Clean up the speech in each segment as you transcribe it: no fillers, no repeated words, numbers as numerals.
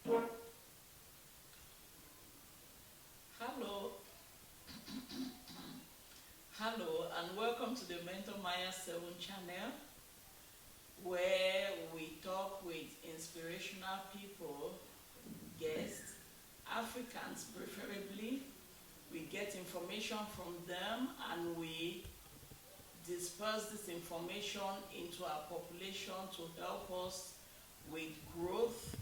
Hello, hello, and welcome to the Mentor Maya 7 channel, where we talk with inspirational people, guests, Africans preferably. We get information from them and we disperse this information into our population to help us with growth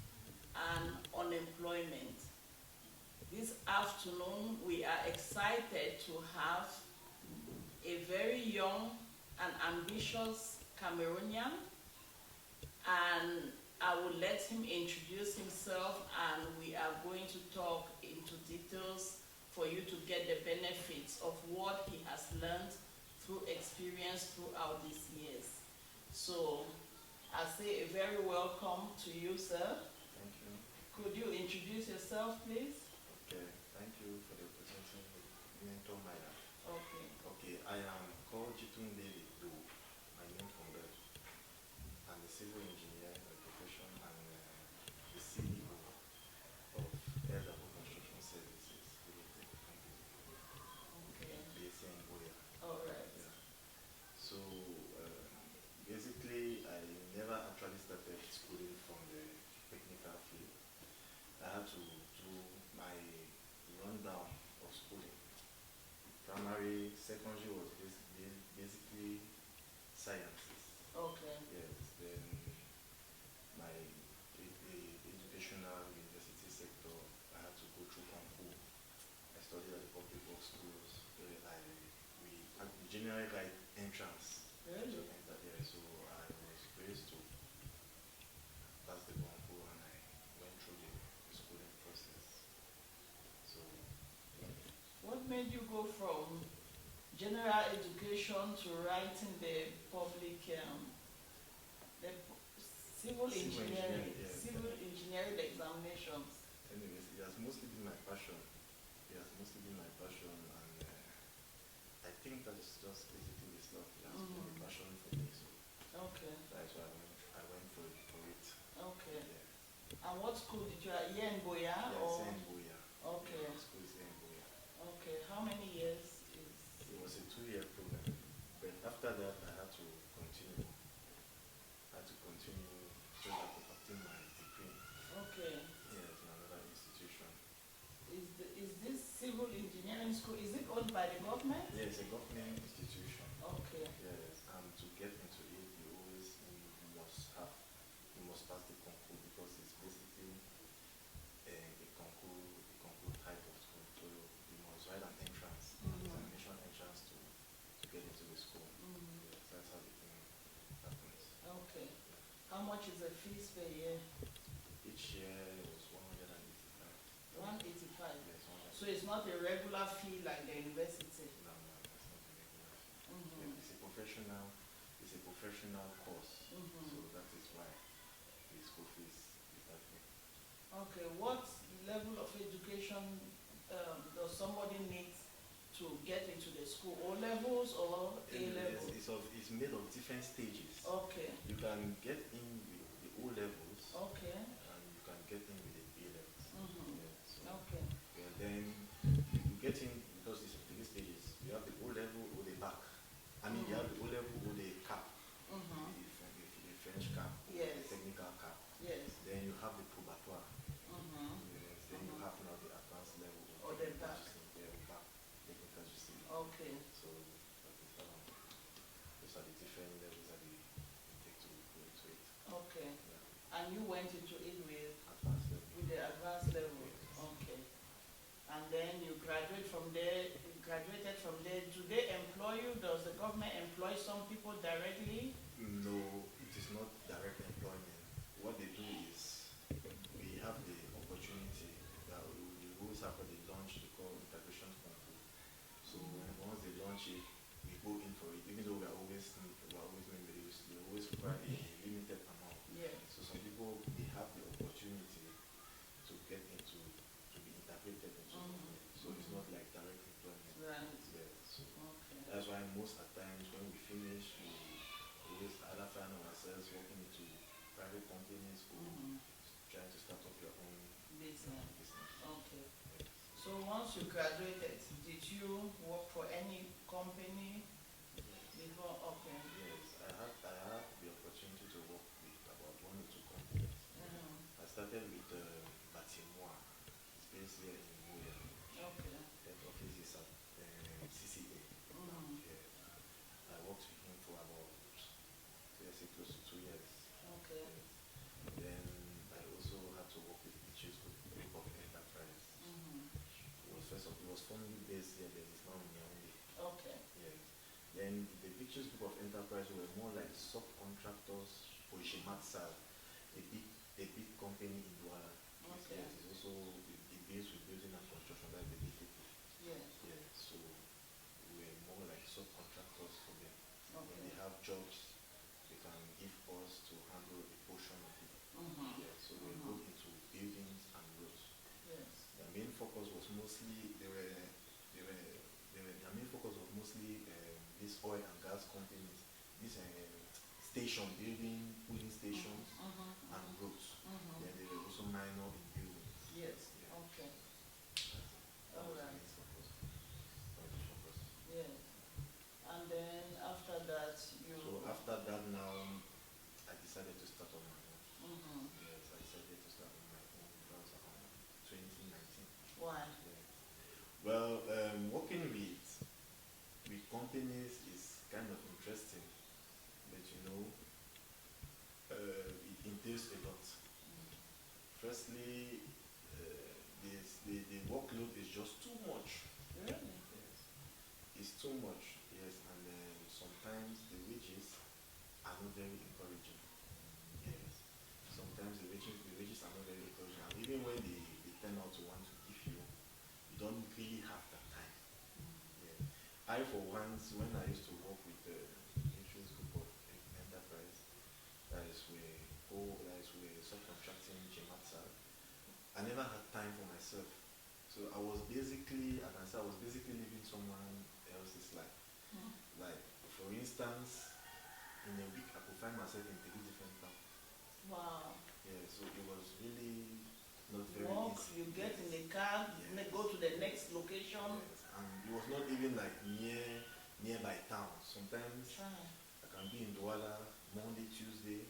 and unemployment. This afternoon, we are excited to have a very young and ambitious Cameroonian, and I will let him introduce himself, and we are going to talk into details for you to get the benefits of what he has learned through experience throughout these years. So I say a very welcome to you, sir. Thank you. Could you introduce yourself, please? Okay, thank you for the opportunity to mentor Maya. Okay. Okay, I am called Doh David, my name from birth. I'm a civil engineer by profession and the CEO of Elderly Construction Services Limited company. Okay. Based in Boya. All right. Yeah. So basically, I never actually started schooling from the technical field. I had to do my rundown of schooling. Primary, secondary was basically sciences. Okay. Yes, then my educational university sector, I had to go through concours. I studied at the public works schools. We generally write entrance. Really? To enter there, so I was raised to pass the concours and I went through the schooling process. So What made you go from general education to writing the public, the civil engineering, yes. civil engineering examinations? Anyways, it has mostly been my passion. It has mostly been my passion, and I think that is just basically the stuff that has been a passion for me. So Okay. that's why I went for it. Okay. Yeah. And what school did you at? Here in Boya? Yeah, Or? it's in Boya. Okay. Yeah, school is in Boya. Okay. How many years is? It was a 2-year program, but after that I had to continue. So that I could obtain my degree. Okay. Yes, in another institution. Is this civil engineering school, is it owned by the government? Yeah, it's a government institution. Okay. Yes, and to get into it, you must pass the concours because it's basically a concours type of school. So you must write an entrance, examination entrance to get into the school. Yes, that's how the thing happens. Okay. How much is the fees per year? Each year it was 185. 185. Yes, 185. So it's not a regular fee like the university? No, that's not a regular fee. It's a professional course. So that is why the school fees is that way. Okay, what level of education does somebody need to get into the school? O levels or A levels? It's made of different stages. Okay. You can get in with the O levels. Okay. And you can get in with the A levels. Yeah, so, Okay. yeah, then you get in because it's 3 stages. You have the O level or the back. I mean, you have the O level or the cap. The French cap, Yes. the technical cap. Yes. Then you have the probatoire. Yes. Then you have now the advanced level. Or the back. Back, technical system. Okay. So that is those are the different levels that we take to go into it. Okay. Yeah. And you went into it with Advanced level. the advanced level? Yes. Okay. And then you graduated from there. Do they employ you? Does the government employ some people directly? No, it is not direct employment. What they do is we have the opportunity that we always have what they launch, they call integration control. So once they launch it, we go in for it, even though we are always members, they always require a limited amount. Yes. So some people, they have the opportunity to get into, to be integrated into it. So it's not like direct employment. Right. Yeah, so Okay. that's why most of the times when we finish, we always either find ourselves working into private So once you graduated, did you work for any company Yes. before? Okay. Yes, I had the opportunity to work with about one or two companies. I started with Batimoa. It's based here in Muya. Okay. Head office is at CCA. Yes. I worked with him for about, let's say, close to 2 years. Okay. Yes. Then I also had to work with Beaches Group of Enterprise. It was formerly based here, but it's now in Yaoundé. Okay. Yes. Then the Beaches Group of Enterprise were more like subcontractors for Shimatsa, a big company in Douala. Okay. Yes, it's also the base with building and construction, that's the BTP. Yes. Yeah, so we were more like subcontractors for them. When Okay. they have jobs, they can give us to handle a portion of it. Yeah, so we're good into buildings and roads. Yes. Their main focus was mostly their main focus was mostly these oil and gas companies, these station building, pooling stations, and roads. Then they were also minor in building. Yes. Yeah. Okay. That All was the right. main focus. That was the focus. Yes. And then after that, you. So after that now, I decided to start on my own. Mhm. Yes, I decided to start on my own. That was around 2019. Why? Yeah. Well, working with companies is kind of interesting, but it entails a lot. Firstly, the workload is just too much. Really? Yes, it's too much. Yes, and sometimes the wages are not very encouraging. Yes, sometimes the wages are not very encouraging, and even when they turn out to want to give you, you don't really have the time. Yeah. I, for once, when I used to work with the Insurance Group of Enterprise, that is where subcontracting Jimatsa, I never had time for myself. So I was basically, I can say I was basically living someone else's life. Like, for instance, in a week I could find myself in 3 different towns. Wow. Yeah, so it was really not very Walk, easy. you get Yes. in the car, Yes. go to the next location. Yes. And it was not even like nearby towns. Sometimes Try. I can be in Douala Monday, Tuesday,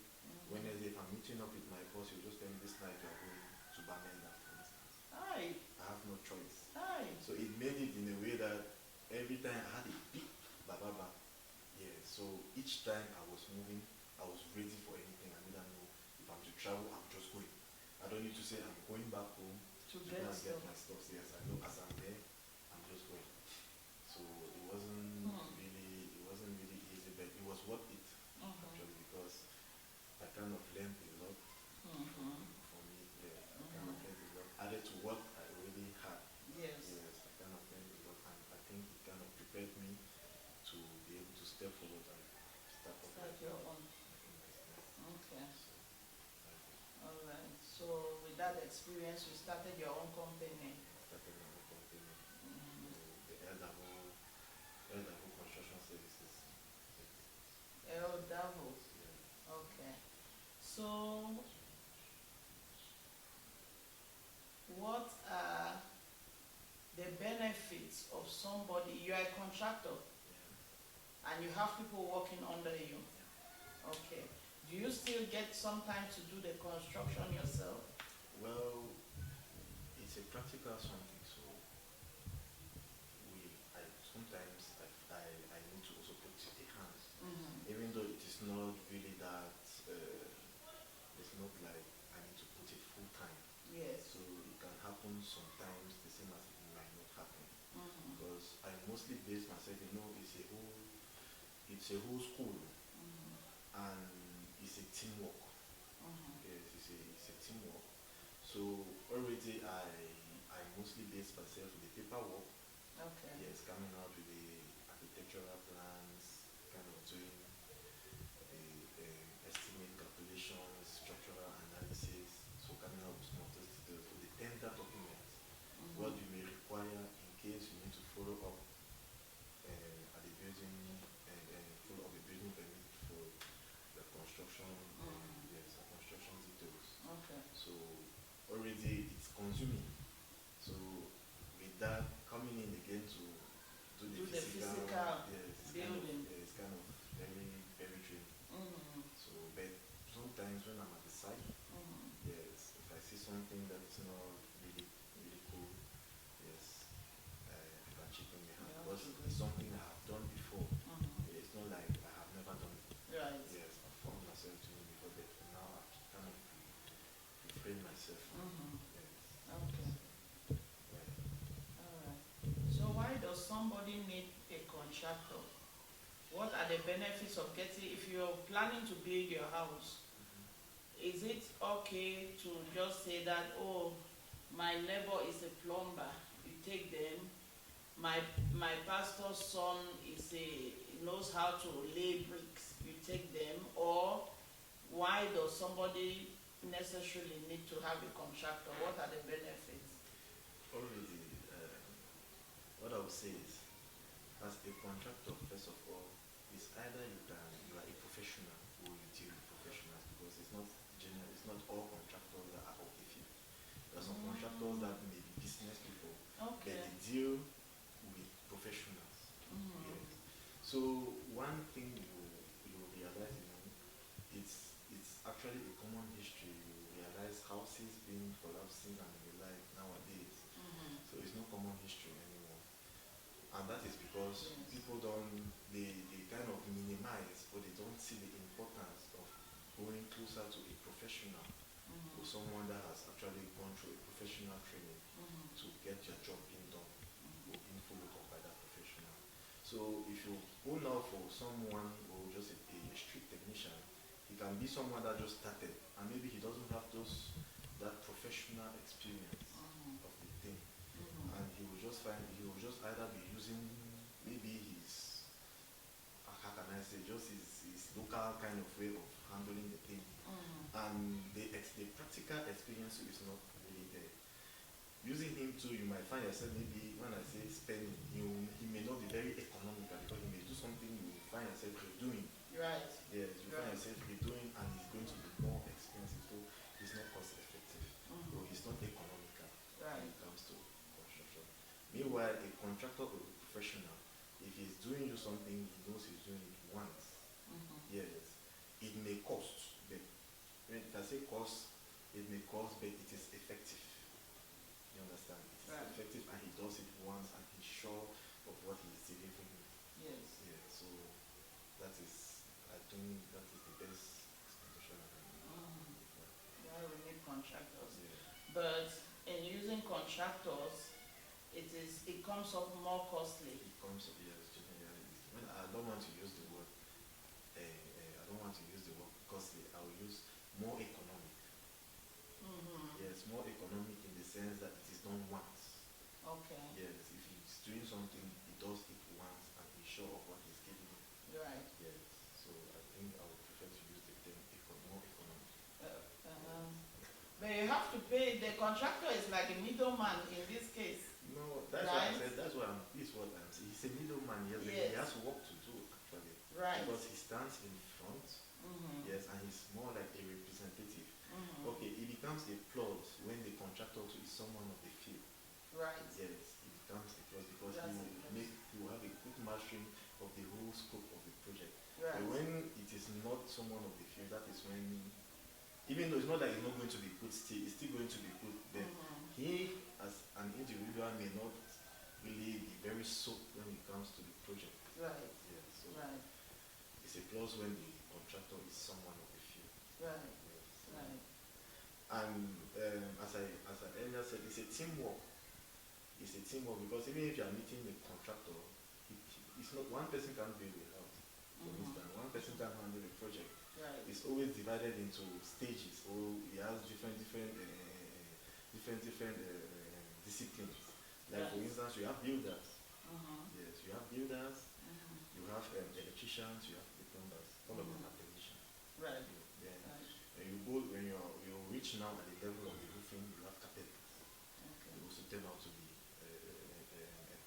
Wednesday. If I'm meeting up with my boss, he'll just tell me this night you are going to Bamenda, for instance. Hi. I have no choice. Hi. So it made it in a way that every time I had a big bababa. Yeah, so each time I was moving, I was ready for anything. I didn't know if I'm to travel, I'm just going. I don't need to say I'm going back home To to go get and get stuff. my stuff. Yes, I know as I'm there, I'm just going. So it wasn't really easy, but it was worth it actually, because I kind of learned a lot from it. Yeah, I kind of learned a lot. Added to what I already had. Yes. Yes, I kind of learned a lot, and I think it kind of prepared me to be able to step forward and start up Start your own. my Okay. business. So that's it. All right. So with that experience, you started your own company. Started my own company, the Eldaho Construction Services. El Davo. Yeah. Okay. So what are the benefits of somebody? You are a contractor Yeah. and you have people working under you. Yeah. Okay. Do you still get some time to do the construction yourself? Well, it's a practical something, so sometimes I need to also put a hand, even though it is not really that, it's not like I need to put it full time. Yes. So it can happen sometimes, the same as it might not happen. Because I mostly base myself, it's a whole school, and it's a teamwork. Yes, it's a teamwork. So already I mostly base myself with the paperwork. Okay. Yes, coming out with the architectural plans, kind of doing the estimate calculations, structural analysis. So coming out with some of those details. So the tender documents, what you may require in case you need to follow up at the building, and follow up the building permit for the construction. Yes, the construction details. Okay. So already it's consuming. So with aside. Yes, if I see something that is not really really cool, yes, I can chip in my hand because it's something I have done before. Yeah, it's not like I have never done it. Right. Yes, I've found myself doing it before, but now I kind of refrain myself from yes. Okay. Right. All right. So why does somebody need a contractor? What are the benefits of getting, if you're planning to build your house, is it okay to just say that, oh, my neighbor is a plumber, you take them, my pastor's son knows how to lay bricks, you take them, or why does somebody necessarily need to have a contractor? What are the benefits? Already, what I would say is, as a contractor, first of all, it's either you are a professional or you deal with professionals because it's not all contractors that are of the field. There are some contractors that may be business people, but Okay. they deal with professionals. Yes. So one thing you will realize, it's actually a common history. You realize houses being collapsing and the like nowadays. So it's no common history anymore. And that is because people they kind of minimize or they don't see the importance of going closer to a professional or someone that has actually gone through a professional training to get your job being done or being followed up by that professional. So if you go now for someone or just a street technician, he can be someone that just started and maybe he doesn't have that professional experience of the thing. And he will just either be using maybe his how can I say just his local kind of way of handling the thing. And the practical experience is not really there. Using him too, you might find yourself maybe when I say spending, he may not be very economical because he may do something you find yourself doing. Right. Yes, you find yourself doing and it's going to be more expensive, so it's not cost effective. So it's not economical when it comes to construction. Meanwhile, a contractor or a professional, if he's doing you something, he knows he's doing it once. Yes, it may cost, but when I say cost, it may cost, but it is effective. You understand? It is effective and he does it once and he's sure of what he is delivering. Yes. Yeah, so that is, I think that is the best explanation I can give. Why we need contractors. Yeah. But in using contractors, it comes up more costly. It comes up, yes, when I don't want to use the word, costly. I will use more economic. Yes, more economic in the sense that it is done once. Okay. Yes, if he's doing something, he does it once and he's sure of what he's giving him. Right. Yes, so I think I would prefer to use the term more economic. But you have to pay, the contractor is like a middleman in this case. No, that's what I said, this is what I'm saying. He's a middleman, yes, but he has work to do actually. Right. Because he stands in front, yes, and he's more like a representative. Okay, it becomes a plus when the contractor is someone of the field. Right. Yes, it becomes a plus because he will have a good mastering of the whole scope of the project. Right. But when it is not someone of the field, that is when, even though it's not that it's not going to be put still, it's still going to be put there. He, as an individual, may not really be very soaked when it comes to the project. Right. Yeah, so it's a plus when the contractor is someone of the field. Right. Yes. Right. And as I earlier said, it's a teamwork. It's a teamwork because even if you are meeting a contractor, it's not one person can build a house. For instance, one person can handle a project. Right. It's always divided into stages, or it has different disciplines. Like for instance, you have builders. Yes, you have builders. You have electricians. You have the plumbers. All of them are technicians. Right. Then when you reach now at the level of the roofing, you have carpenters. Okay. They also turn out to be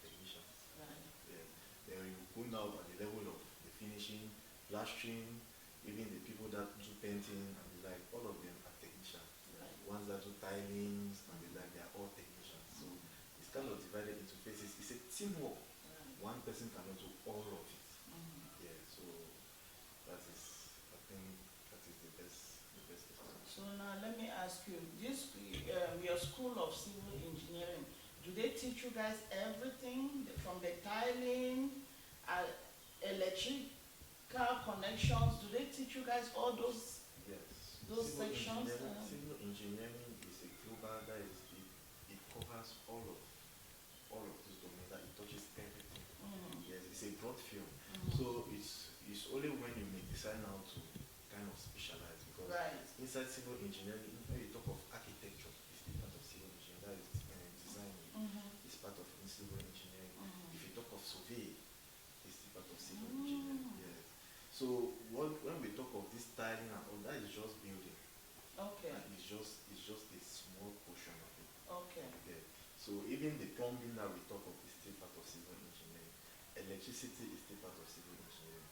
technicians. Right. Yeah. Then you go now at the level of the finishing, plastering, even the people that do painting and the like, all of them are technicians. Right. Ones that do tilings and the like, they are all technicians. So it's kind of divided into phases. It's a teamwork. Right. One person cannot do all of it. Yeah, so that is, I think that is the best. So now let me ask you, this your school of civil engineering, do they teach you guys everything from the tiling, uh, electrical connections? Do they teach you guys all those Yes. sections? Civil engineering is a global, that is, it covers all of this domain, that it touches everything. Yes, it's a broad field. So it's only when you may decide now to kind of specialize, because Right. inside civil engineering, when you talk of architecture, it's the part of civil engineering, that is design, it's part of civil engineering. If you talk of survey, it's the part of civil engineering. Yes. So when we talk of this tiling and all, that is just building. Okay. And it's just a small portion of it. Okay. Yeah. So even the plumbing that we talk of is still part of civil engineering. Electricity is still part of civil engineering.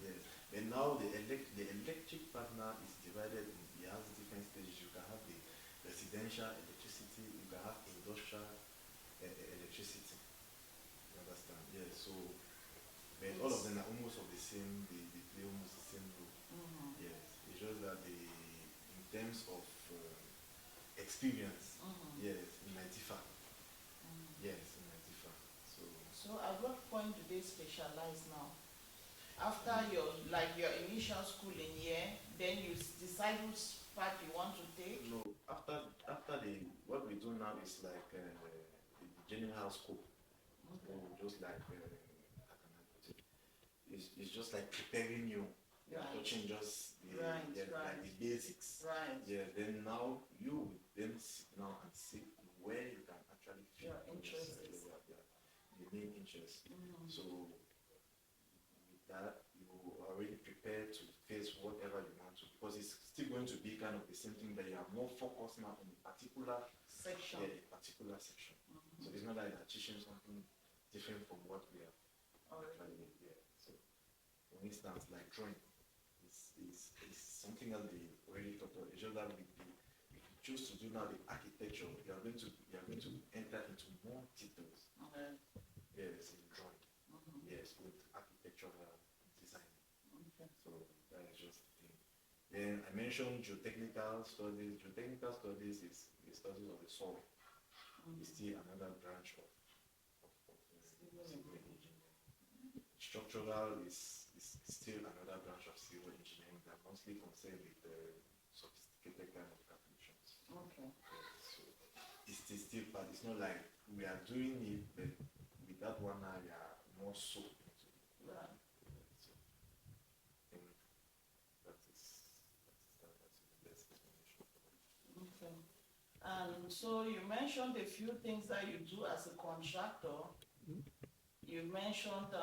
Yes. And now the electric partner is divided in, it has different stages. You can have the residential electricity, you can have industrial electricity. You understand? Yes. So but all of them are almost of the same, they play almost the same role. Yes. It's just that in terms of experience, yes, it might differ. Yes, it might differ. So at what point do they specialize now? After your initial schooling year, then you decide which path you want to take? No, after what we do now is like the general scope. Okay. So just like how can I put it? It's just like preparing you. You're touching just like the basics. Right. Yeah. Then now you would then sit now and see where you can actually fit your interests. The main interest. So with that, you are already prepared to face whatever you want to, because it's still going to be kind of the same thing, but you are more focused now on a particular section. Yeah, a particular section. So it's not like you're teaching something different from what we have actually. Yeah. So for instance, like drawing is something that they already taught us. It's just that if you choose to do now the architecture, you are going to enter into more details. Okay. Yes, in drawing. Yes, with architectural design. Okay. So that is just the thing. Then I mentioned geotechnical studies. Geotechnical studies is the studies of the soil. It's still another branch of civil engineering. Structural is still another branch of civil engineering that mostly concerned with sophisticated kind of calculations. Okay. So it's still part. It's not like we are doing it, but with that one now we are more so into it. Right. So I think that is the best explanation. Okay. And so you mentioned a few things that you do as a contractor. You mentioned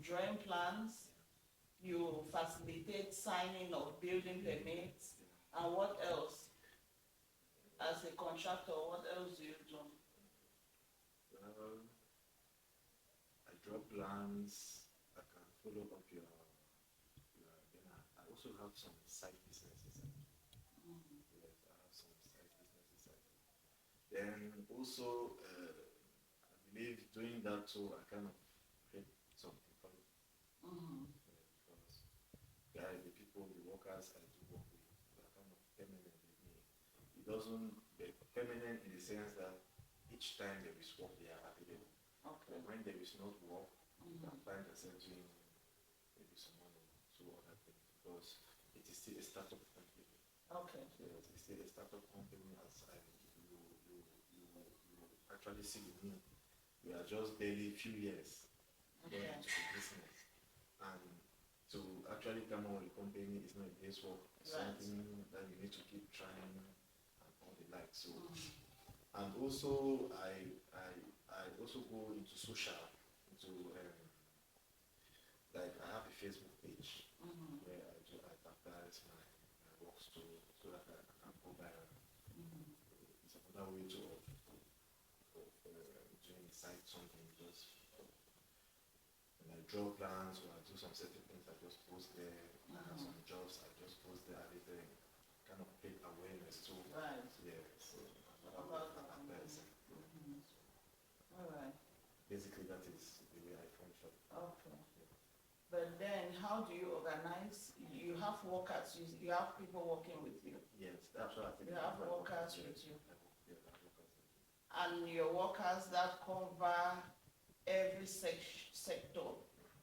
drawing plans. You facilitate signing of building permits. And what else? As a contractor, what else do you do? Well, I draw plans. I can follow up your then I also have some side businesses. Yes, I have some side businesses. Then also, I believe doing that too, I kind of create some income. Because the people, the workers I do work with, they are kind of permanent with me. It doesn't, be permanent in the sense that each time there is work, they are available. Okay. But when there is not work, you can find yourself doing maybe some money to other things, because it is still a startup company. Okay. Yes, it's still a startup company, as you actually see with me. We are just barely few years going into the business, and to actually come on with a company is not a day's work. It's something that you need to keep trying and all the like. So, and also I also go into social, into like I have a Facebook page where I advertise my works so that I can go viral. It's another way to doing side something. Just when I draw plans or I do some certain things, I just post there. I have some jobs, I just post there. I little kind of create awareness too. Right. Yeah. So About advertising. All right. Basically, that is the way I function. Okay. But then, how do you organize? You have workers, you have people working with you. Yes, Actually, I think You I have have workers yeah, with you. yeah, I have workers with me. And your workers that cover every sector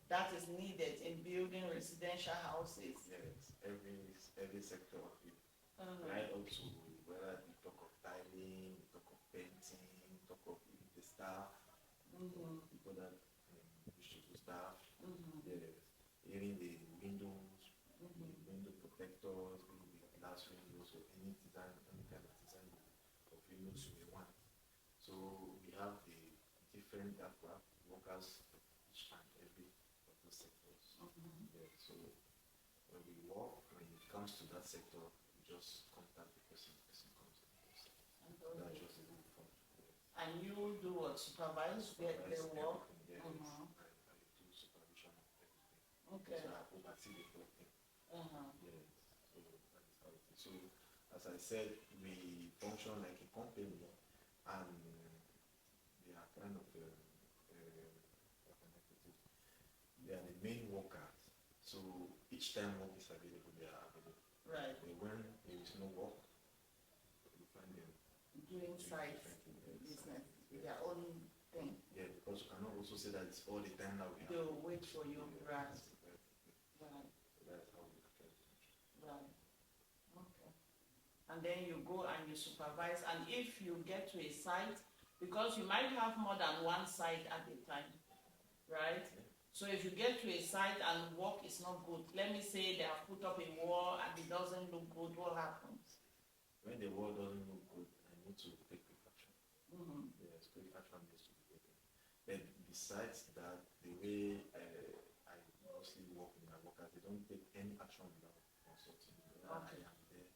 that is needed in building residential houses. Yes, every sector of it. Uh-huh. Right up to whether you talk of tiling, you talk of painting, you talk of even the staff, people that wish to do staff, yes, even the windows, the window protectors, maybe the glass windows, or any design, any kind of design of windows you may want. So we have the different workers for each and every of those sectors. Yeah, so when we work, when it comes to that sector, we just contact the person comes to the person. That's just a good form. And you do what? Supervise their work? Yes. I do supervision of everything. Okay. So I oversee the whole thing. Yes. So that is how it is. So as I said, we function like a company, and they are kind of how can I put it? They are the main workers. So each time work is available, they are available. Right. But when there is no work, you find them Doing side business, their own thing. Yeah, because you cannot also say that it's all the time that we have. They'll wait for you, right? Right. That's how we look at it. Right. Okay. And then you go and you supervise, and if you get to a site, because you might have more than one site at a time, right? Yeah. So if you get to a site and work is not good, let me say they have put up a wall and it doesn't look good, what happens? When the wall doesn't look good, I need to take quick action. Yes, quick action needs to be taken. But besides that, the way I mostly work with my workers, they don't take any action without consulting me. Whether I am there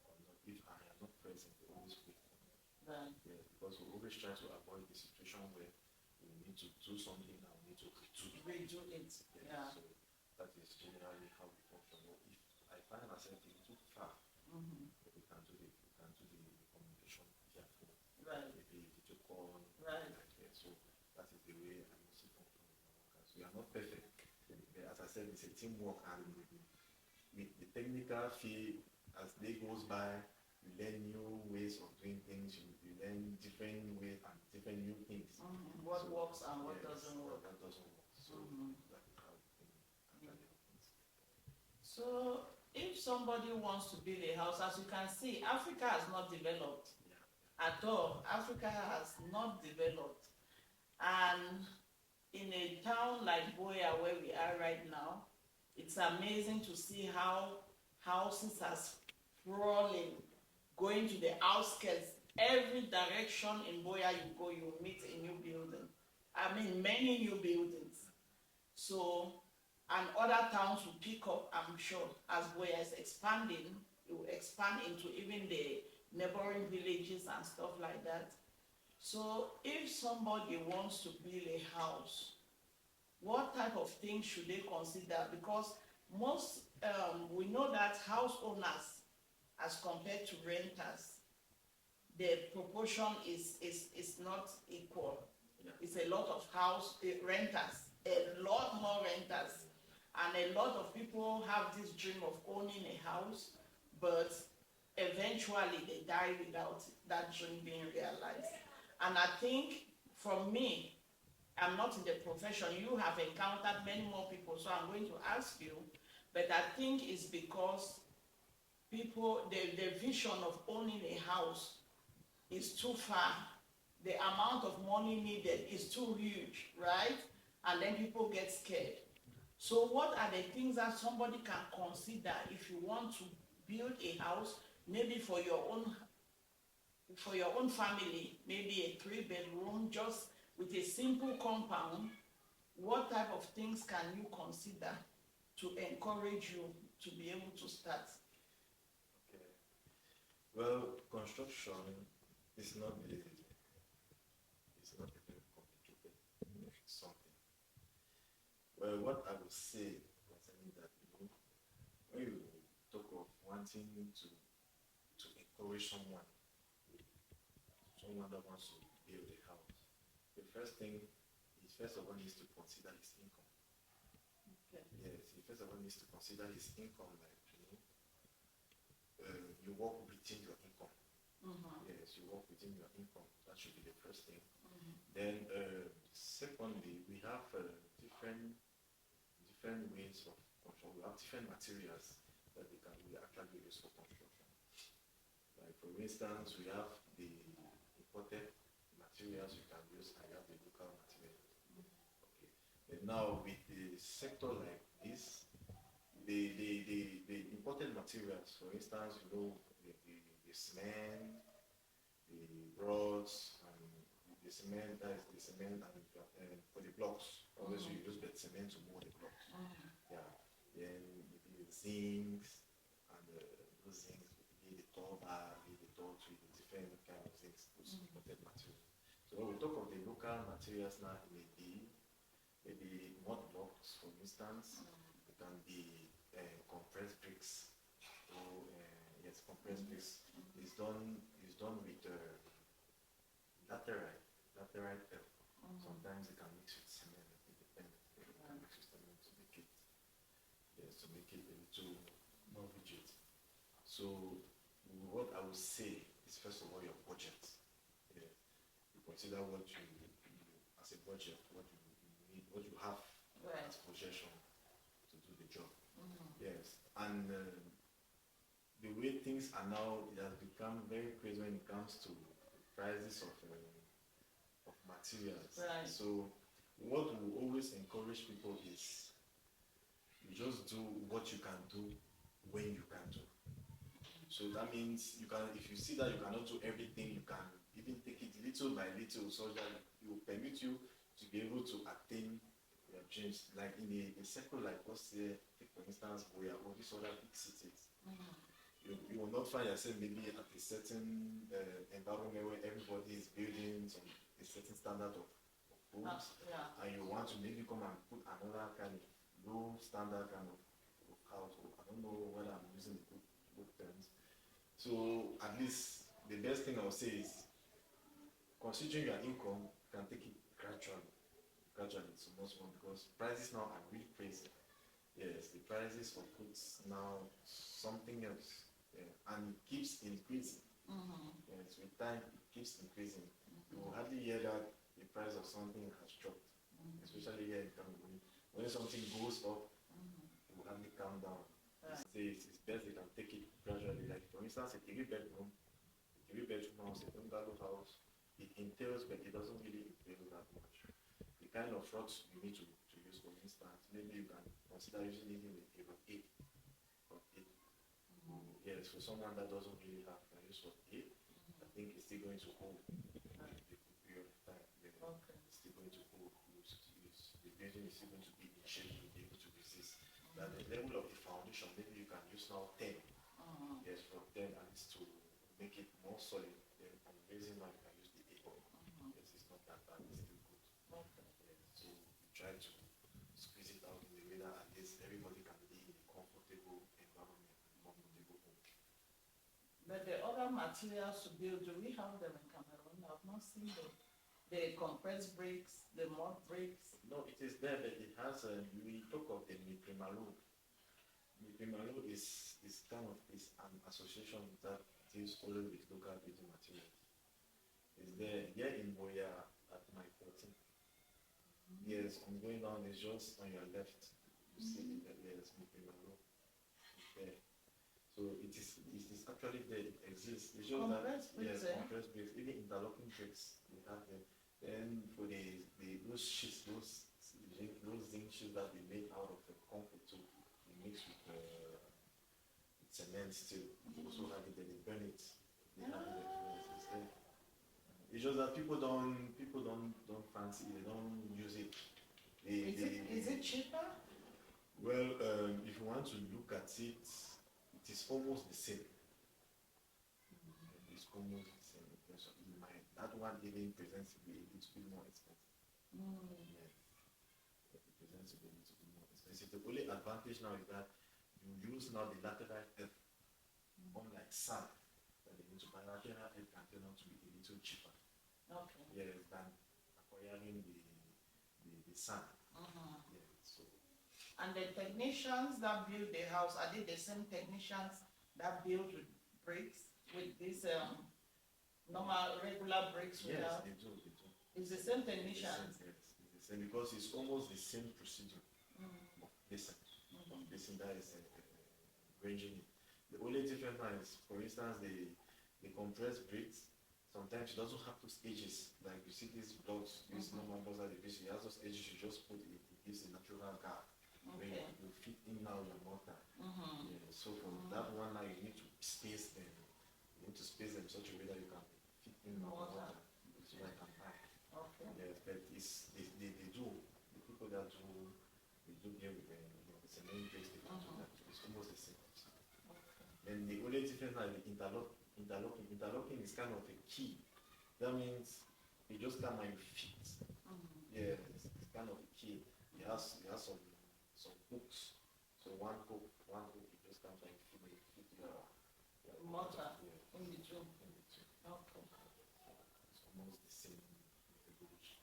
or not. If I am not present, they always wait for me. Right. Yeah, because we always try to avoid the situation where we need to do something and we need to redo it. Yeah. So that is generally how we function. But if I find myself a little far, we can do the communication via phone. Right. Maybe video call. Right. Like that. So that is the way I mostly function with my workers. We are not perfect. But as I said, it's a teamwork, and with the technical field, as day goes by, you learn new ways of doing things, you learn different ways and different new things. What works and what doesn't work. What doesn't work. So that is how things actually happens. So if somebody wants to build a house, as you can see, Africa has not developed at all. Africa has not developed. And in a town like Boya, where we are right now, it's amazing to see how houses are sprawling, going to the outskirts. Every direction in Boya you go, you meet a new building. I mean, many new buildings. So, and other towns will pick up, I'm sure, as Boya is expanding, it will expand into even the neighboring villages and stuff like that. So, if somebody wants to build a house, what type of things should they consider? Because most, we know that house owners, as compared to renters, the proportion is not equal. Yeah. It's a lot of renters, a lot more renters, and a lot of people have this dream of owning a house, but eventually they die without that dream being realized. And I think, from me, I'm not in the profession, you have encountered many more people, so I'm going to ask you, but I think it's because people, the vision of owning a house is too far. The amount of money needed is too huge, right? And then people get scared. So what are the things that somebody can consider if you want to build a house, maybe for your own family, maybe a 3-bedroom, just with a simple compound? What type of things can you consider to encourage you to be able to start? Okay. Well, construction is not a very complicated something. Well, what I would say concerning that, when you talk of wanting to encourage someone that wants to build a house, the first thing is, first of all, needs to consider his income. Okay. Yes, he first of all needs to consider his income, like, you work within your income. Mm-hmm. Yes, you work within your income. That should be the first thing. Mm-hmm. Then, secondly, we have different ways of construction. We have different materials that we actually use for construction. Like for instance, we have the imported materials you can use, and you have the local materials. Okay. And now with the sector like this, the imported materials, for instance, the cement, the rods, and the cement, that is the cement, and for the blocks, obviously you use the cement to mold the blocks. Yeah. Then the zincs, and those zincs, be the tall bar, be the tall tree, the different kind of zincs, those imported materials. So when we talk of the local materials now, it may be maybe mud blocks, for instance. It can be compressed bricks. So yes, compressed bricks is done with laterite, laterite earth. Sometimes it can mix with cement. It depends. It can mix with cement to make it, yes, to make it a little more rigid. So what I would say is first of all your budget. Yeah. You consider what as a budget, what you need, what you have as possession to do the job. Yes, and the way things are now, it has become very crazy when it comes to prices of materials. Right. So what we always encourage people is you just do what you can do when you can do. So that means you can, if you see that you cannot do everything, you can even take it little by little, so that it will permit you to be able to attain your dreams. Like in a circle like us here, take for instance, Boya or these other big cities. You will not find yourself maybe at a certain environment where everybody is building a certain standard of homes, and you want to maybe come and put another kind of low standard kind of house. I don't know whether I'm using the good terms. So at least the best thing I would say is, considering your income, you can take it gradually, small, because prices now are really crazy. Yes, the prices of goods now something else, and it keeps increasing. Yes, with time it keeps increasing. You will hardly hear that the price of something has dropped, especially here in Cameroon. When something goes up, it will hardly come down. Say it's best they can take it gradually. Like for instance, a 3 bedroom house, a bungalow house, it entails, but it doesn't really entail that much. The kind of rocks you need to use, for instance, maybe you can consider using a rock 8 or 8. Yes, for someone that doesn't really have can use rock 8, I think it's still going to hold a good period of time. It's still going to hold. The building is still going to be in shape to be able to resist. At the level of the foundation, maybe you can use now 10. Yes, from 10 at least to make it more solid. Then on the raising now you can use the 8. Yes, it's not that bad, it's still good. Yes, so you try to squeeze it out in the way that at least everybody can be in a comfortable environment, comfortable home. But the other materials to build, do we have them in Cameroon? I've not seen them. The compressed bricks, the mud bricks. No, it is there, but it has we talk of the Miprimalo. Miprimalo is kind of is an association that deals only with local building materials. It's there here in Boya at my 14. Yes, I'm going down, it's just on your left. You see it, yes, Miprimalo. It's there. So it is actually there, it exists. It's just compressed that, bricks, yes, compressed bricks, even interlocking bricks, we have them. Then for those sheets, those zinc sheets that they made out of concrete too, they mix with cement still. They also have it, they burn it. They have it, it's there. It's just that people don't fancy it, they don't use it. Is it cheaper? Well, if you want to look at it, it is almost the same. It's almost the same. So that one even presents to be a little bit more expensive. Yeah. It presents to be a little bit more expensive. The only advantage now is that you use now the laterite earth, unlike sand, that they need to buy. Lateral earth can turn out to be a little cheaper. Okay. Yes, than acquiring the sand. Yeah, so. And the technicians that build the house, are they the same technicians that built with bricks, with these normal regular bricks Yes, without? they do. It's the same It's the technician. same, yes, it's the same because it's almost the same procedure Mm. of placing. Of placing that is ranging it. The only difference now is, for instance, the compressed bricks. Sometimes it doesn't have those edges like you see these blocks. These normal blocks that they place. It has those edges. You just put it. It gives a natural gap. Where Okay. you fit in now your mortar. Mm-hmm. Yeah, so for that one now you need to space them. You need to space them in such a way that you can fit in your mortar. So that I can buy. Okay. Yes, but they do, the people that do, they do deal with them, it's a main place they can do that. It's almost the same. Okay. Then the only difference now is interlocking. Interlocking is kind of a key. That means you just come and you fit. Yeah, it's kind of a key. It has some hooks. So one hook, you just come and you fit your Mortar. Yeah. In between. In between. Okay. It's almost the same methodology.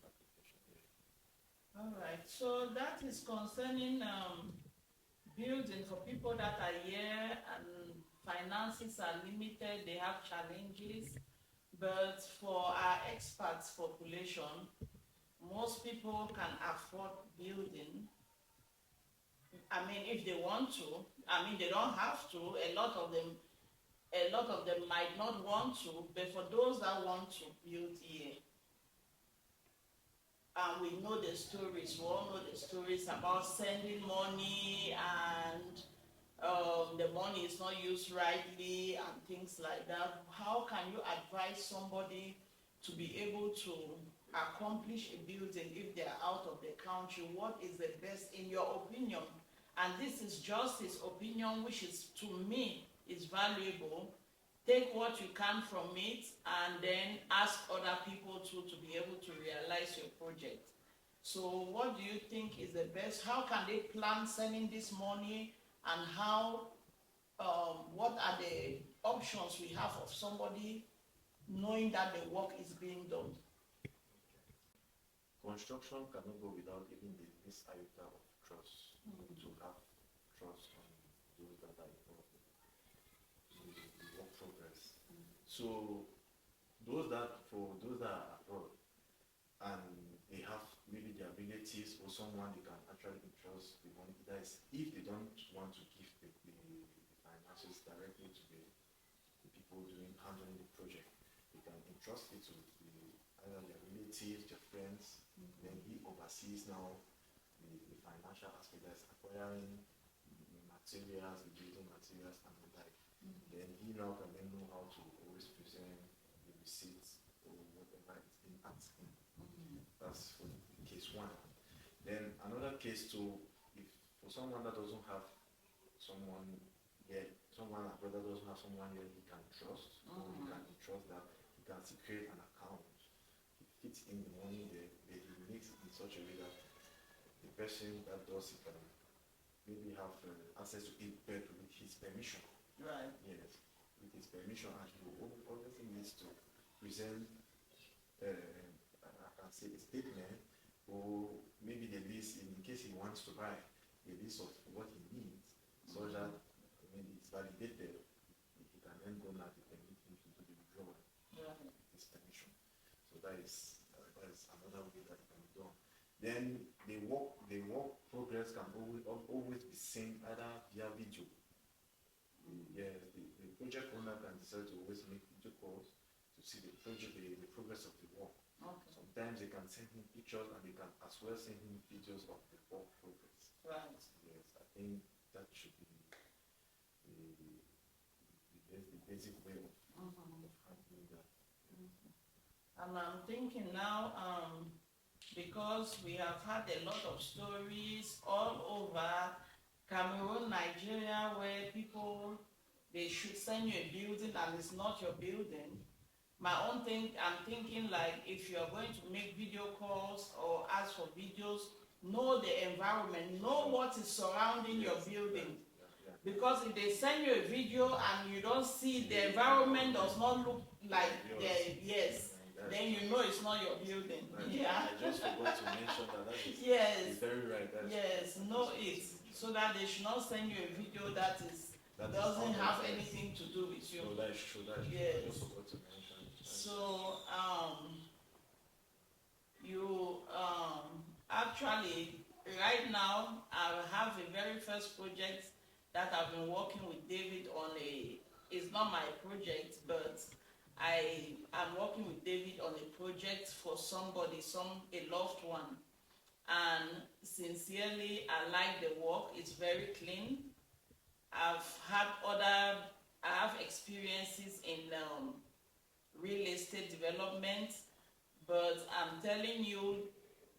Application. Yeah. All right. So that is concerning building for people that are here and finances are limited, they have challenges. But for our experts population, most people can afford building. I mean, if they want to. I mean, they don't have to. A lot of them might not want to. But for those that want to build here, and we know the stories. We all know the stories about sending money and the money is not used rightly and things like that. How can you advise somebody to be able to accomplish a building if they are out of the country? What is the best in your opinion? And this is just his opinion, which is to me is valuable. Take what you can from it and then ask other people to be able to realize your project. So what do you think is the best? How can they plan sending this money, and how what are the options we have of somebody knowing that the work is being done? Construction cannot go without even the least iota of trust. You need to have trust on those that are involved in the work progress. So for those that are abroad and they have maybe their relatives or someone they can actually entrust the money, that is if they don't want to give the finances directly to the people handling the project, they can entrust it to either their relatives, their friends. Then he oversees now the financial aspect, that's acquiring the materials, the building materials and the like. Then he now can then know how to always present the receipts or whatever is being asked him. That's for case one. Then another case too, if for someone that doesn't have someone yet, someone abroad that doesn't have someone yet he can trust, or he can trust that he can create an account. He fits in the money there, but he makes it in such a way that the person that does it can maybe have access to it, but with his permission. Right. Yes, with his permission, and he will obviously needs to present, I can say, a statement, or maybe the list in case he wants to buy the list of what he needs, so that when it's validated, he can then go now to permit him to do the withdrawal with his permission. So that is another way that it can be done. Then the work progress can always be seen either via video. Yes, the project owner can decide to always make video calls to see the project, the progress of the work. Okay. Sometimes they can send him pictures and they can as well send him videos of the work progress. Right. Yes, I think that should be the basic way of handling that. And I'm thinking now, because we have had a lot of stories all over Cameroon, Nigeria, where people, they should send you a building and it's not your building. My own thing, I'm thinking like if you're going to make video calls or ask for videos, know the environment, know what is surrounding your building. Because if they send you a video and you don't see, the environment does not look like then you know it's not your building. Yeah. I just forgot to mention that is yes. Very right. Know it, so that they should not send you a video that is That is doesn't out of have sense. anything to do with you. No, that is true. That is true. I Yes. just forgot to mention. So you actually right now I have a very first project that I've been working with David on. It's not my project, but I am working with David on a project for somebody, a loved one. And sincerely, I like the work. It's very clean. I have experiences in real estate development, but I'm telling you,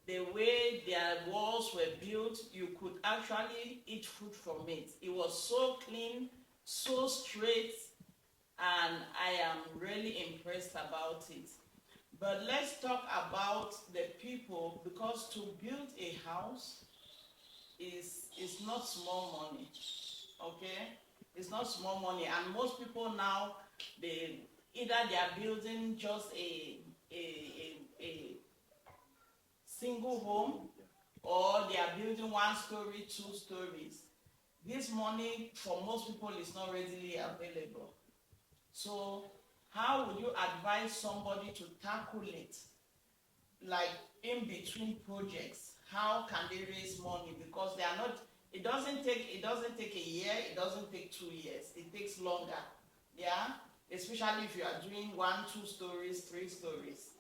the way their walls were built, you could actually eat food from it. It was so clean, so straight, and I am really impressed about it. But let's talk about the people, because to build a house is not small money. Okay, it's not small money, and most people now, they they are building just a single home, or they are building 1 story, 2 stories. This money for most people is not readily available. So how would you advise somebody to tackle it, like in between projects? How can they raise money? Because they are not, it doesn't take a year, it doesn't take 2 years, it takes longer. Yeah, especially if you are doing 1, 2 stories, 3 stories.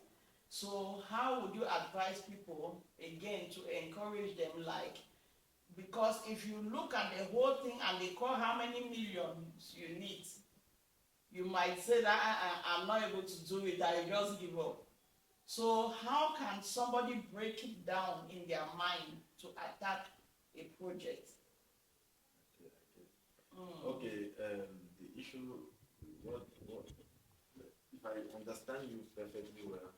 So how would you advise people, again, to encourage them, like, because if you look at the whole thing and they call how many millions you need, you might say that I'm not able to do it, I just give up. So how can somebody break it down in their mind to attack a project? Okay, the issue, what, if I understand you perfectly well,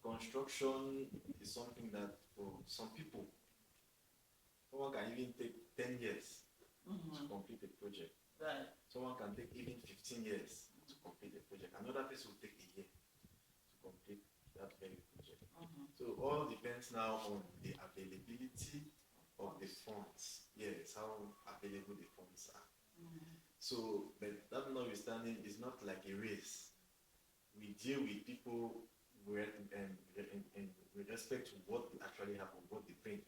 construction is something that for some people, someone can even take 10 years to complete a project. Right. Someone can take even 15 years to complete a project. Another person will take a year to complete that very project. So all depends now on the availability of the funds. Yes, how available the funds are. So, but that notwithstanding, is not like a race. We deal with people with respect to what actually happened, what they bring.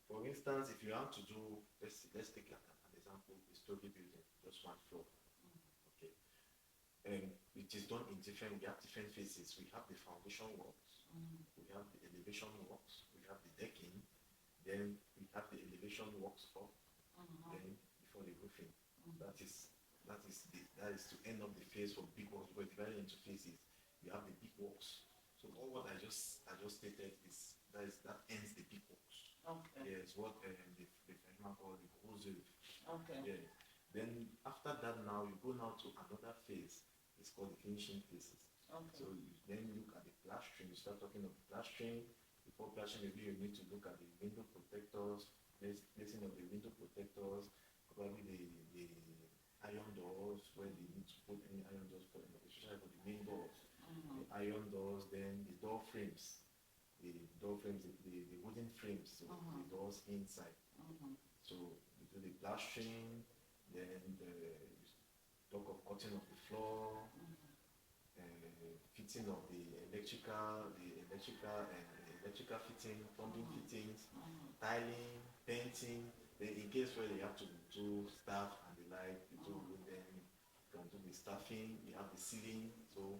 For instance, if you have to do, let's take an example, a story building, just 1 floor. Okay. It is done in we have different phases. We have the foundation works, we have the elevation works, we have the decking, then we have the elevation works up, then before the roofing. That is to end up the phase for big works. We're divided into phases. You have the big works. So all what I just stated that ends the big works. Okay. Yes, what the Frenchman call the gros œuvre. Okay. Yeah. Then after that, now you go now to another phase. It's called the finishing phases. Okay. So you then look at the plastering. You start talking of plastering. Before plastering, maybe you need to look at the window protectors, placing of the window protectors, probably the iron doors, where they need to put any iron doors, especially for the main doors. The iron doors, then the door frames, the wooden frames, so the doors inside. So you do the plastering, then the talk of cutting of the floor, fitting of the electrical fitting, plumbing fittings, tiling, painting. Then in case where they have to do staff and the like, you do then you can do the staffing. You have the ceiling. So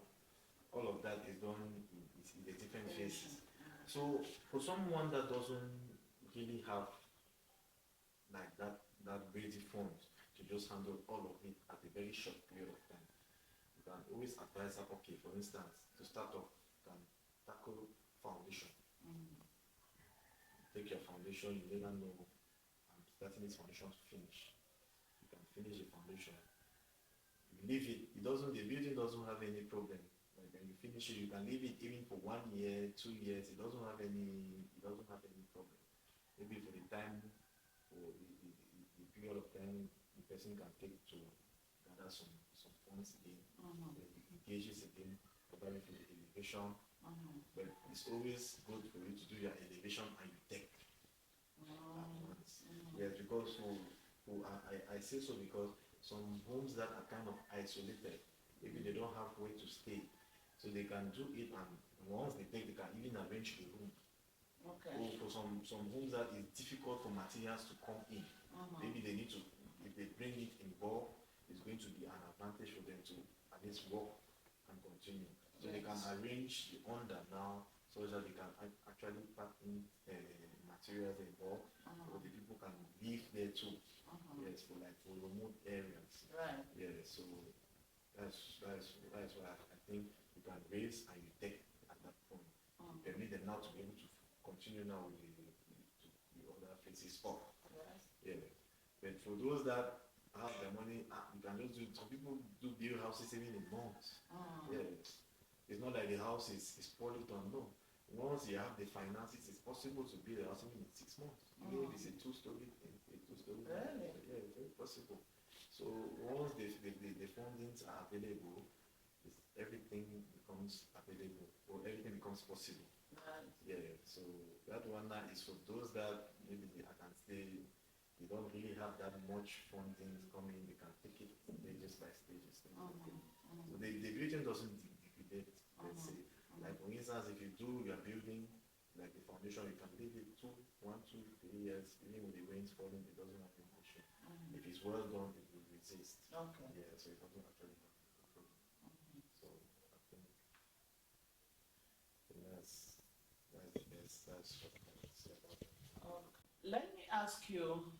all of that is done in the different phases. So for someone that doesn't really have like that ready funds to just handle all of it at a very short period of time, you can always advise her, okay, for instance, to start off, you can tackle foundation. Take your foundation, you never know I'm starting this foundation to finish. You can finish the foundation. You leave it, the building doesn't have any problem. Like when you finish it, you can leave it even for 1 year, 2 years, it doesn't have any problem. Maybe for the time, for the period of time the person can take to gather some funds again, then engages again, probably for the elevation. But it's always good for you to do your elevation and you take at once. Yes, because I say so because some homes that are kind of isolated, maybe they don't have where to stay, so they can do it, and once they take, they can even arrange a room. Okay. Or for some homes that is difficult for materials to come in, maybe they need to, if they bring it in bulk, it's going to be an advantage for them to at least work and continue. So they can arrange the under now so that they can actually pack in materials in bulk, or the people can live there too. Yes, for like for remote areas. Right. Yeah, so that's why I think you can raise and you take at that point. You permit them now to be able to continue now with the other phases up. Right. Yeah. But for those that have the money, you can just do, some people do build houses even in months. Yeah. It's not like the house is poorly done, no. Once you have the finances, it's possible to build a house even in 6 months. Even if it's a two-story. Really? Yeah, it's very possible. So once the fundings are available, everything becomes available, or everything becomes possible. Right. Yeah, so that one now is for those that maybe I can say they don't really have that much funding coming, they can take it stages by stages. So the building doesn't degrade, let's say. Like for instance, if you do your building, like the foundation, you can leave it 1, 2, 3 years, even with the rains falling, it doesn't have an issue. If it's well done, it will resist. Okay. Yeah, so it doesn't actually have a problem. So I think that's the best. That's what I can say about it. Okay. Let me ask you,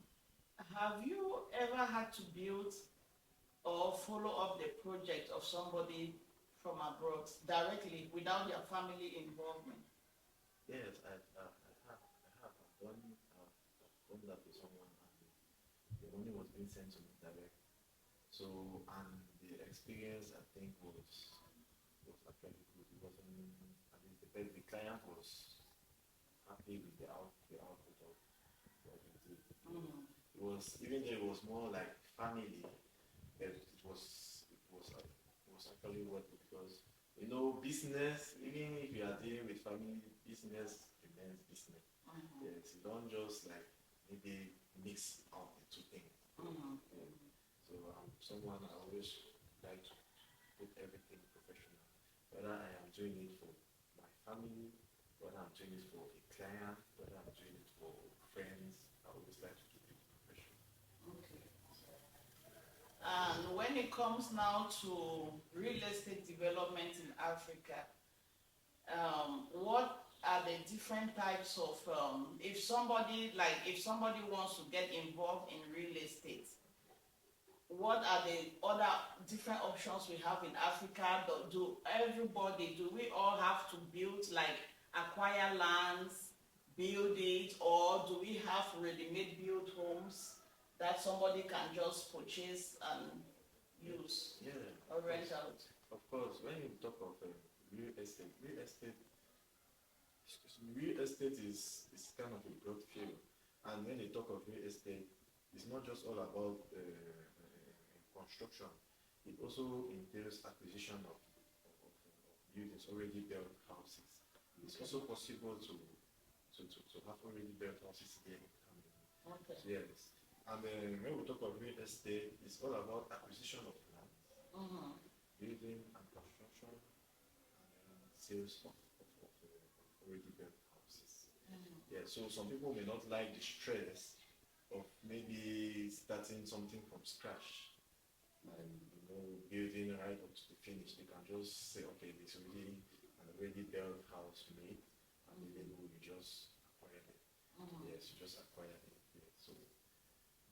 have you ever had to build or follow up the project of somebody from abroad directly without their family involvement? Yes, I've done that with someone, and the money was being sent to me direct. So, and the experience I think was actually good. It wasn't, at least the client was happy with the output of what we did. It was, even though it was more like family, it was actually worth it, because business, even if you are dealing with family, business remains business. Yes, you don't just like maybe mix out the two things. Yeah. So someone I always like to put everything professional. Whether I am doing it for my family, whether I'm doing it for a client, whether I'm doing it for friends, I always like to keep it professional. Okay. And when it comes now to real estate development in Africa, what are the different types of, if somebody wants to get involved in real estate, what are the other different options we have in Africa? Do we all have to build, like acquire lands, build it, or do we have ready-made built homes that somebody can just purchase and use or rent out? Of course, when you talk of real estate is kind of a broad field, and when they talk of real estate, it's not just all about construction. It also entails acquisition of buildings, already built houses. It's also possible to have already built houses here in Cameroon. Okay. So, yes. And when we talk of real estate, it's all about acquisition of land, building and construction, and sales of already built houses. Yeah, so some people may not like the stress of maybe starting something from scratch, and building right up to the finish. They can just say, okay, there's already an already built house made, and then you just acquire it. Yes, you just acquire it. Yeah. So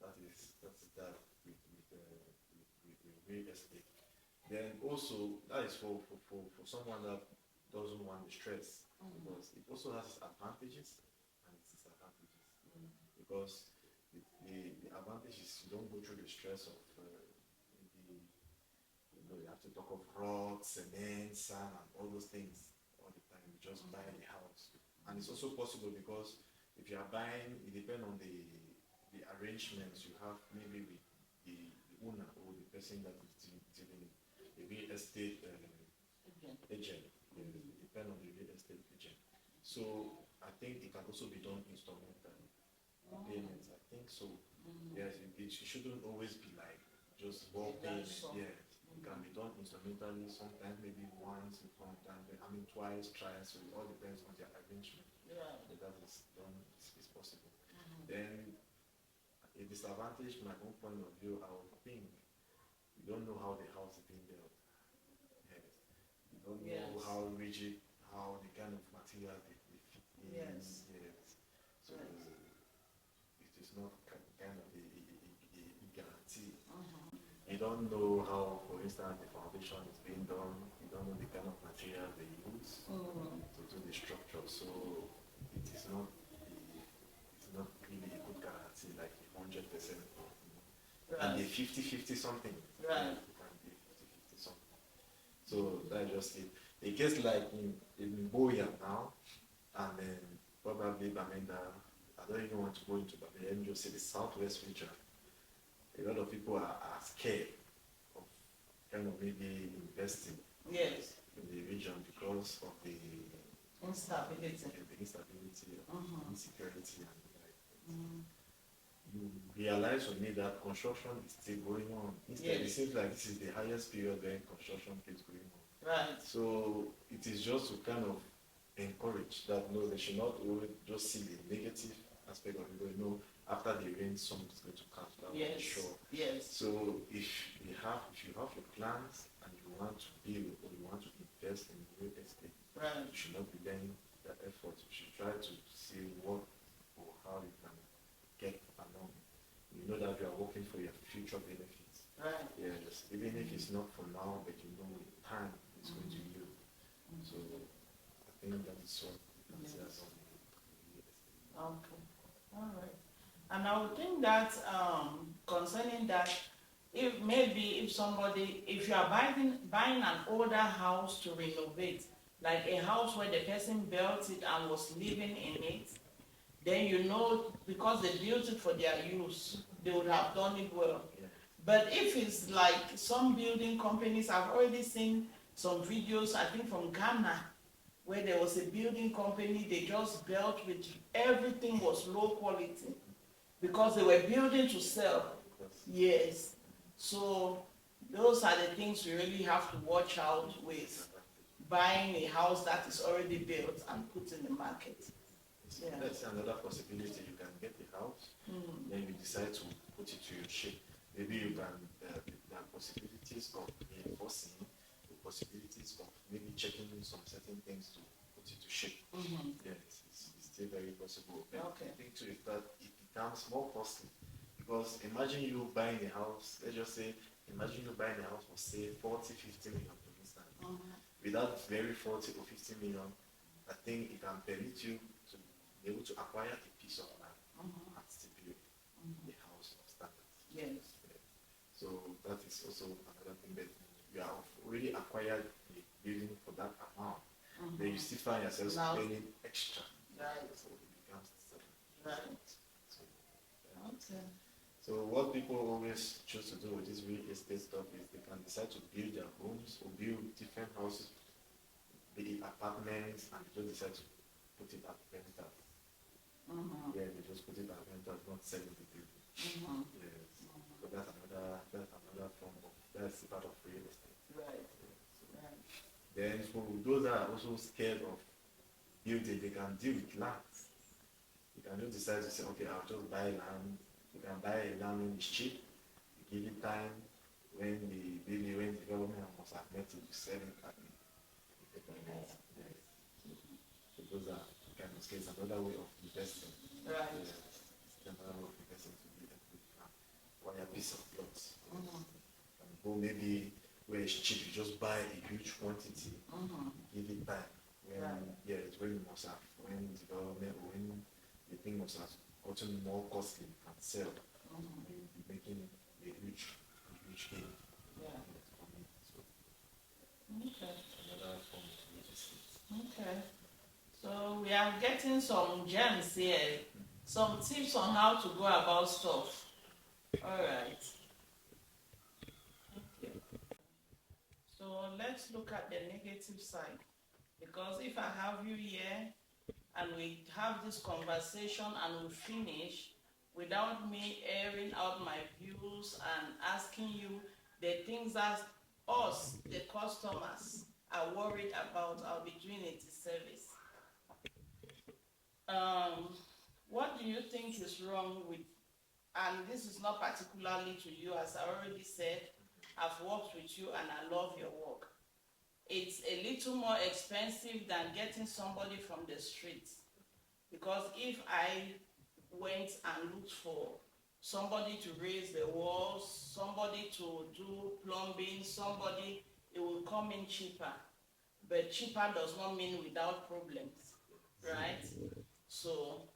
that's that with real estate. Then also that is for someone that doesn't want the stress, because it also has its advantages and its disadvantages. Because the advantage is you don't go through the stress of maybe you have to talk of rocks, cement, sand, and all those things all the time. You just buy the house, and it's also possible because if you are buying, it depends on the arrangements you have, maybe with the owner or the person that is dealing, the real estate agent. It depends on the real estate agent. So I think it can also be done instrumental payments. I think so. Yes, it shouldn't always be like just ball payment. song. Yeah, it can be done instrumentally. Sometimes maybe once, twice, thrice. So it all depends on their arrangement. Yeah. That is done is possible. Then a disadvantage, my own point of view, I would think you don't know how the house is being built. Yes. You don't know how rigid, how the kind of material they fit in. Yes. So it is not kind of a guarantee. You don't know how, for instance, the foundation is being done. You don't know the kind of material they use to do the structure. So it is not really a good guarantee, like 100%. And the 50-50 something. Right. It can be 50-50 something. So that's just it. A case like in Boya now, and then probably Bamenda, I don't even want to go into Bamenda, let me just say the southwest region. A lot of people are scared of kind of maybe investing in the region because of the instability, insecurity, and you realize on me that construction is still going on. Instead, it seems like this is the highest period when construction is going on. Right. So it is just to kind of encourage that no, they should not always just see the negative aspect of it. After the rain, something is going to come down. Yes. Sure. Yes. So if you have your plans and you want to build or you want to invest in real estate, right, you should not be letting that effort. You should try to see what or how you can get along. You know that you are working for your future benefits. Right. Yes. Even if it's not for now, but you know with time it's going to yield. So I think that is what you can say as well. Okay. All right. And I would think that concerning that, if somebody, if you are buying an older house to renovate, like a house where the person built it and was living in it, then because they built it for their use, they would have done it well. Yeah. But if it's like some building companies, I've already seen some videos, I think from Ghana, where there was a building company, they just built with everything was low quality because they were building to sell. Yes. So those are the things we really have to watch out with buying a house that is already built and put in the market. Yeah. That's another possibility. You can get the house, then you decide to put it to your shape. Maybe you can, there are possibilities of reinforcing, the possibilities of maybe checking some certain things to put it to shape. Yes, it's still very possible. But okay. The thing too is that it becomes more costly because imagine you buying a house, let's just say, imagine you buying a house for say 40-50 million for instance. Without very 40 or 50 million, I think it can permit you to be able to acquire a piece of land and still build a house of standards. Yes. So that is also another thing that you have already acquired a building for that amount. Then you still find yourself spending extra. Right. So it becomes right. So what people always choose to do with this real estate stuff is they can decide to build their homes or build different houses, be it apartments, and they just decide to put it at rental. Yeah, they just put it at rental, not selling the building. Yes. So that's another form of, that's part of real estate. Right. Right. Then for those that are also scared of building, they can deal with land. You can just decide to say, okay, I'll just buy land. You can buy a land when it's cheap. You give it time. When the development must have met it, you sell it at the yes. So those are kind of skills. Another way of investing. Right. Another way of investing to build a good plan. Buy a piece of plots. And go maybe where it's cheap, you just buy a huge quantity. Give it time. It's when you must have, when development, when the thing must have gotten more costly and sell, you'll be making a huge gain. Yeah. So, okay. Another form of logistics. Okay. So we are getting some gems here, some tips on how to go about stuff. All right. Okay. So let's look at the negative side, because if I have you here and we have this conversation and we finish, without me airing out my views and asking you the things that us, the customers, are worried about, I'll be doing a disservice. What do you think is wrong with, and this is not particularly to you, as I already said, I've worked with you and I love your work. It's a little more expensive than getting somebody from the streets. Because if I went and looked for somebody to raise the walls, somebody to do plumbing, somebody, it will come in cheaper. But cheaper does not mean without problems, right? So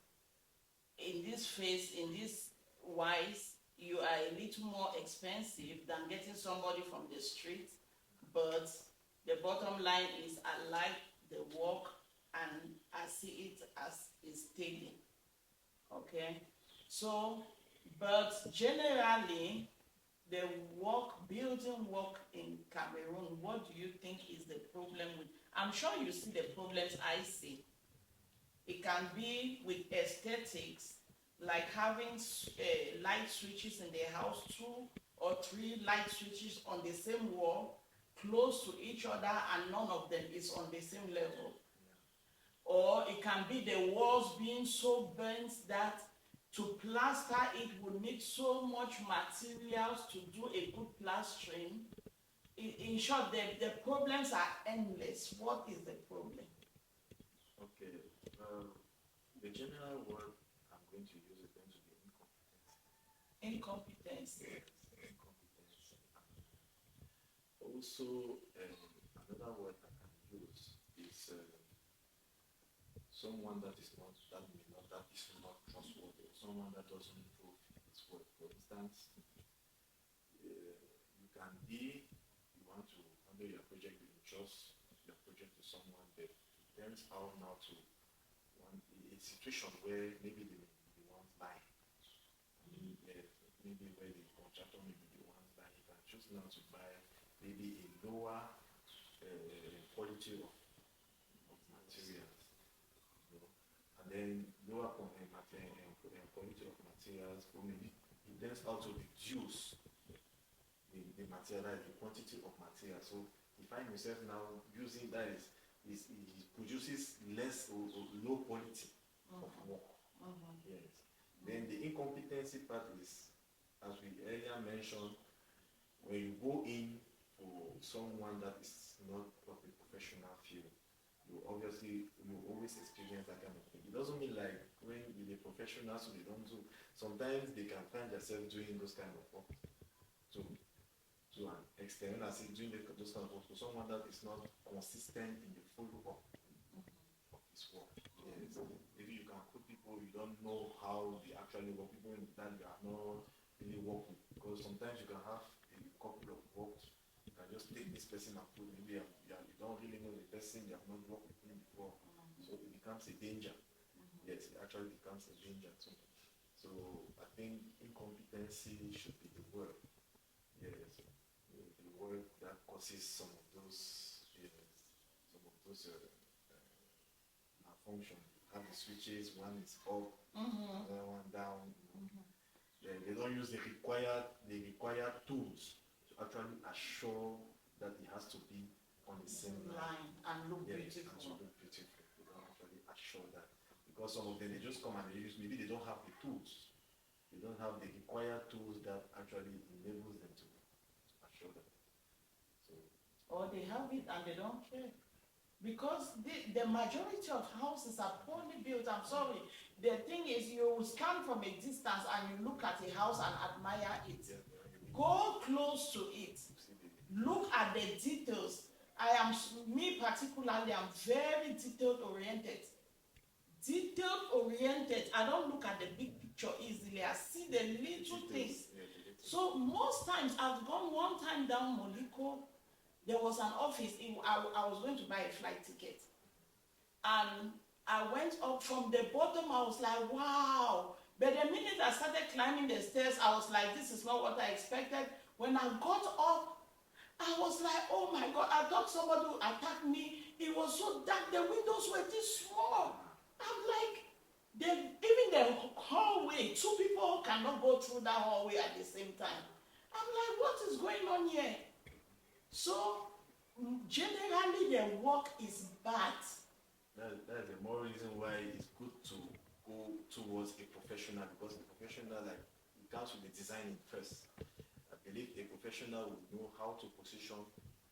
in this phase, in this wise, you are a little more expensive than getting somebody from the street, but the bottom line is I like the work and I see it as a steady. Okay? So, but generally, the building work in Cameroon, what do you think is the problem with? I'm sure you see the problems I see. It can be with aesthetics, like having light switches in the house, 2 or 3 light switches on the same wall, close to each other, and none of them is on the same level. Or it can be the walls being so bent that to plaster it would need so much materials to do a good plastering. In short, the problems are endless. What is the problem? Okay. The general word I'm going to use is going to be incompetence. Incompetence. Yes, incompetence. Also, another word I can use is someone that is not trustworthy, or someone that doesn't prove its worth. For instance, you can be, you want to handle your project, you entrust your project to someone, but it turns out now to a situation where maybe the ones buying, maybe where the contractor may be the ones buying, you can choose now to buy maybe a lower quality of materials, and then lower quality of materials, or maybe it turns out to reduce the material, the quantity of material. So you find yourself now using that it produces less or low quality of work. Yes. Then the incompetency part is, as we earlier mentioned, when you go in for someone that is not of a professional field, you always experience that kind of thing. It doesn't mean like when with the professionals, so they don't do. Sometimes they can find themselves doing those kind of work to an extent. When I say doing those kind of work to someone that is not consistent in the follow-up of his work. Yes. Maybe you can put people you don't know how they actually work, people that you are not really working. Because sometimes you can have a couple of works. You can just take this person and put, maybe you don't really know the person, you have not worked with him before. So it becomes a danger. Yes, it actually becomes a danger too. So I think incompetency should be the word. Yes, the word that causes some of those malfunction. Have the switches, one is up, another one down. Then they don't use the required tools to actually assure that it has to be on the same line and look beautiful. And to look beautiful. They don't actually assure that, because some of them they just come and they use, maybe they don't have the tools. They don't have the required tools that actually enables them to assure that. So, or they have it and they don't care. Because the majority of houses are poorly built. I'm sorry. The thing is, you stand from a distance and you look at a house and admire it. Go close to it. Look at the details. Me particularly, I'm very detail oriented. I don't look at the big picture easily. I see the little things. So most times, I've gone one time down Moliko. There was an office. I was going to buy a flight ticket. And I went up from the bottom. I was like, wow. But the minute I started climbing the stairs, I was like, this is not what I expected. When I got up, I was like, oh my God, I thought somebody would attack me. It was so dark. The windows were this small. I'm like, even the hallway, 2 people cannot go through that hallway at the same time. I'm like, what is going on here? So generally the work is bad. That's the more reason why it's good to go towards a professional, because a professional, like, it comes with the designing first. I believe a professional will know how to position,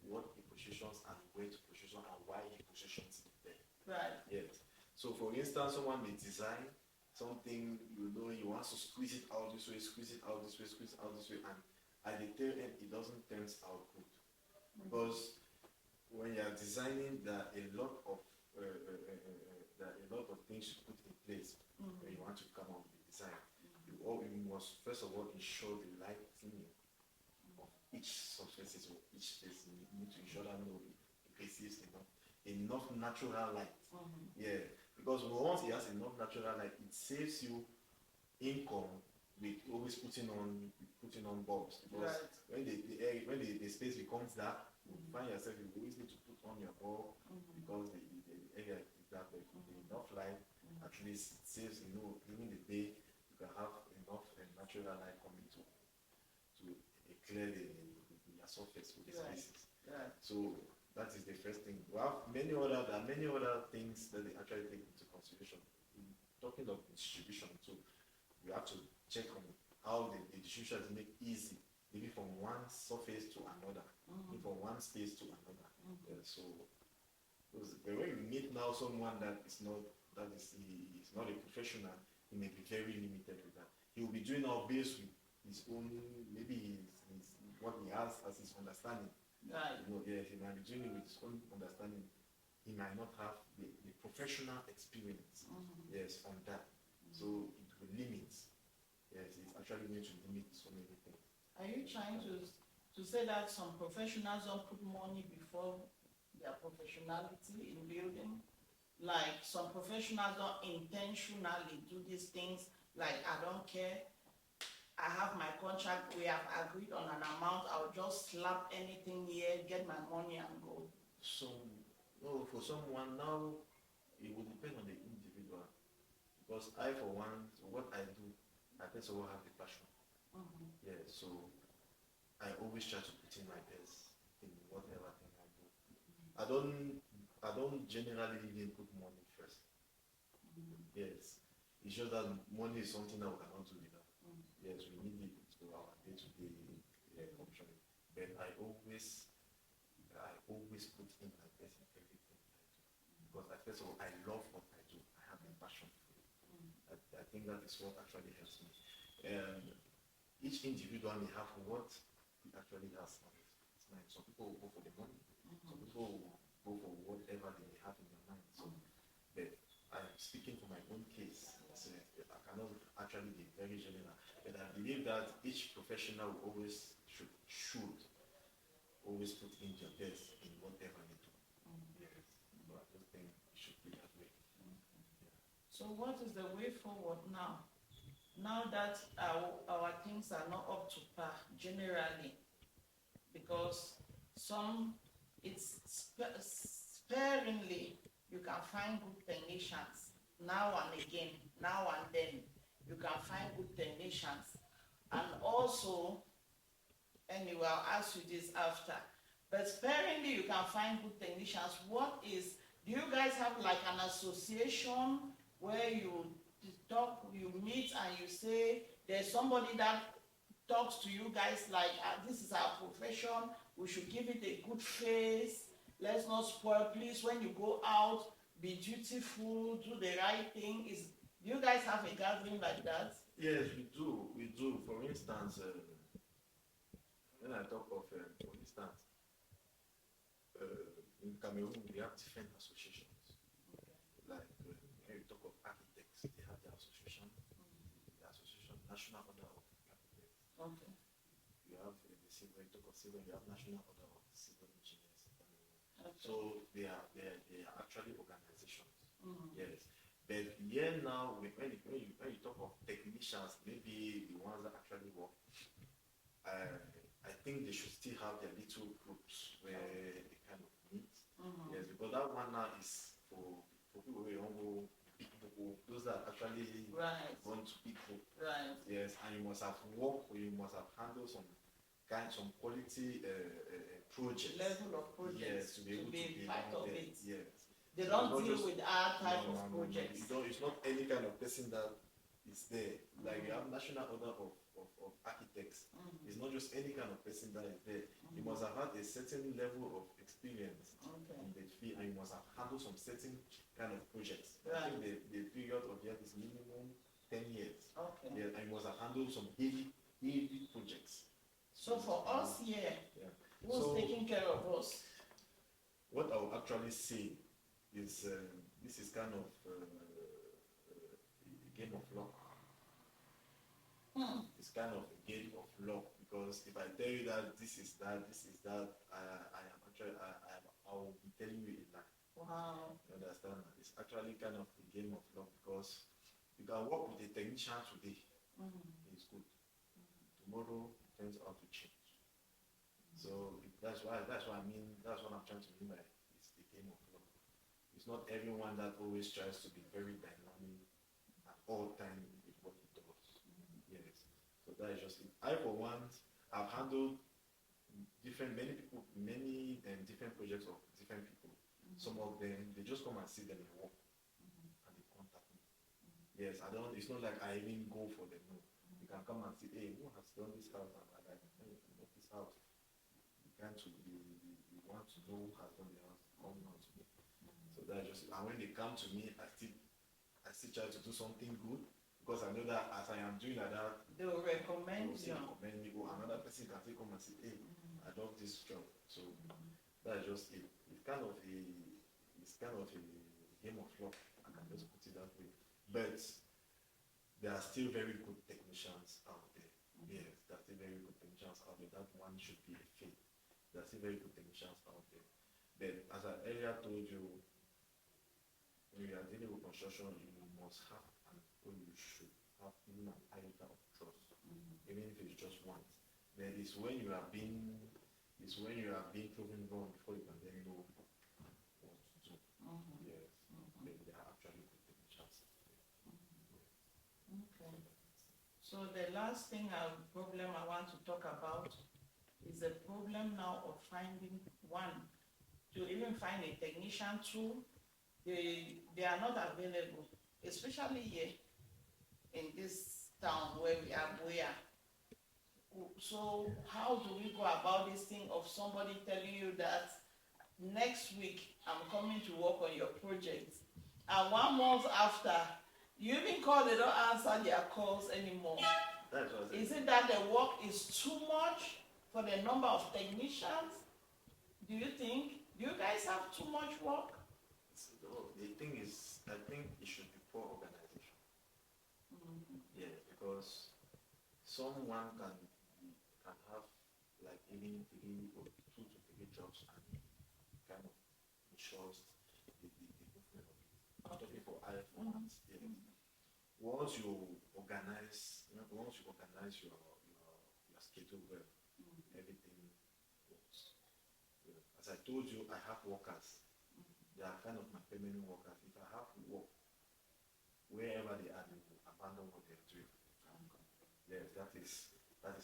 what he positions and where to position and why he positions it there. Right. Yes. So for instance, someone may design something, he wants to squeeze it out this way, squeeze it out this way, squeeze it out this way, and at the tail end, it doesn't turn out good. Because when you are designing, there are a lot of things to put in place when you want to come up with the design. You must first of all ensure the lighting of each surface or each space. You need to ensure that it receives enough natural light. Yeah, because once it has enough natural light, it saves you income with always putting on bulbs, because when the space becomes dark, you find yourself, you always need to put on your bulb, because the area is dark. But with enough light, at least it saves, during the day you can have enough natural light coming to clear the surface with the spaces. Right. So that is the first thing. We have there are many other things that they actually take into consideration. Talking of distribution too, you have to check on how the distribution is made easy, maybe from one surface to another, from one space to another. So when you meet now someone that is not a professional, he may be very limited with that. He will be doing all based with his own, maybe his what he has as his understanding. Right. He might be doing it with his own understanding. He might not have the professional experience. Yes, on that. So it will limit. Yes, it's actually going to limit so many things. Are you trying to say that some professionals don't put money before their professionality in building? Like some professionals don't intentionally do these things, like, I don't care, I have my contract, we have agreed on an amount, I'll just slap anything here, get my money and go. For someone now, it will depend on the individual. Because I, for one, what I do, I first of all have the passion. Yeah, so I always try to put in my best in whatever thing I do. I don't generally even put money first. Yes, it's just that money is something that we cannot do without. Yes, we need it to our day-to-day functioning. But I always put in my best in everything I do, because first of all, I love what I do. I have a passion for it. I think that is what actually helps me. Each individual may have what he actually has on his mind. Some people will go for the money. Some people will go for whatever they may have in their mind. So, but I'm speaking for my own case. So I cannot actually be very general. But I believe that each professional should always put in their best in whatever they do. Yes. But I don't think it should be that way. So what is the way forward now? Now that our things are not up to par generally, because it's sparingly you can find good technicians now and again, now and then you can find good technicians, and also, anyway, I'll ask you this after, but sparingly you can find good technicians. Do you guys have like an association where you meet and you say there's somebody that talks to you guys like, this is our profession, we should give it a good face, let's not spoil, please, when you go out, be dutiful, do the right thing? Do you guys have a gathering like that? Yes, we do. For instance, when I talk of, for instance, in Cameroon, we have different associations. Like when you talk of architects, they have their association, National Order of Architects. Okay. You have the civil, you talk of civil, you have National Order of Civil Engineers. Okay. So they are actually organizations. Yes. But here now, when you talk of technicians, maybe the ones that actually work, I think they should still have their little groups where they kind of meet. Yes, because that one now is for people who don't go big book those that actually right. want to people. Right. Yes, and you must have worked, or you must have handled some quality projects. Level of projects. Yes, to be able to be part of it. Yes. They So don't not deal just, with our type no, of projects. it's not any kind of person that is there. Like you have national order of architects. It's not just any kind of person that is there. You must have had a certain level of experience in the field, and you must have handled some certain kind of projects. Right. I think the period of year is minimum 10 years. Okay. Yeah, and you must have handled some heavy projects. So for us here, who's So, taking care of us? What I will actually say is this is kind of a game of luck. It's kind of a game of luck, because if I tell you that this is that, I will be telling you a lie. Wow. You understand? It's actually kind of a game of luck, because you can work with a technician today. It's good. Tomorrow it turns out to change. So that's what I mean. That's what I'm trying to mean by it's the game of luck. It's not everyone that always tries to be very dynamic at all times with what he does. Yes. So that is just it. I, for one, I've handled many different projects of different people. Some of them, they just come and see them and work, and they contact me. Yes, I don't. It's not like I even go for them. No, you can come and say, hey, who has done this house? And I'm like, hey, not this house. You want to know who has done the house, come out to me. So that's just it. And when they come to me, I still try to do something good, because I know that as I am doing like that, they will recommend you. Recommend me. Or another person can come and say, hey, I love this job. So that's just it. It's kind of a game of luck. I can just put it that way. But there are still very good technicians out there. Yes, there are still very good technicians out there. That one should be a faith. There are still very good technicians out there. But as I earlier told you, when you are dealing with construction, you must have, and you should have even an iota of trust, even if it's just once. Then it's when you are being proven wrong before you can then know what to do. Yes, but they are actually good technicians. Okay. So the last problem I want to talk about is the problem now of finding one. To even find a technician too, they are not available, especially here in this town where we are. So how do we go about this thing of somebody telling you that next week I'm coming to work on your project, and 1 month after you even call, they don't answer their calls anymore? Is it that the work is too much for the number of technicians? Do you guys have too much work? The thing is, I think it should be poor organization. Yes, because someone can have like even 2 to 3 jobs, and kind of ensures the movement of it. I'm talking for iPhones. Yes. Once you organize your schedule well, everything works. Yeah. As I told you, I have workers. They are kind of my permanent workers. If I have to work, wherever they are, they will abandon what they're doing. Yes, that is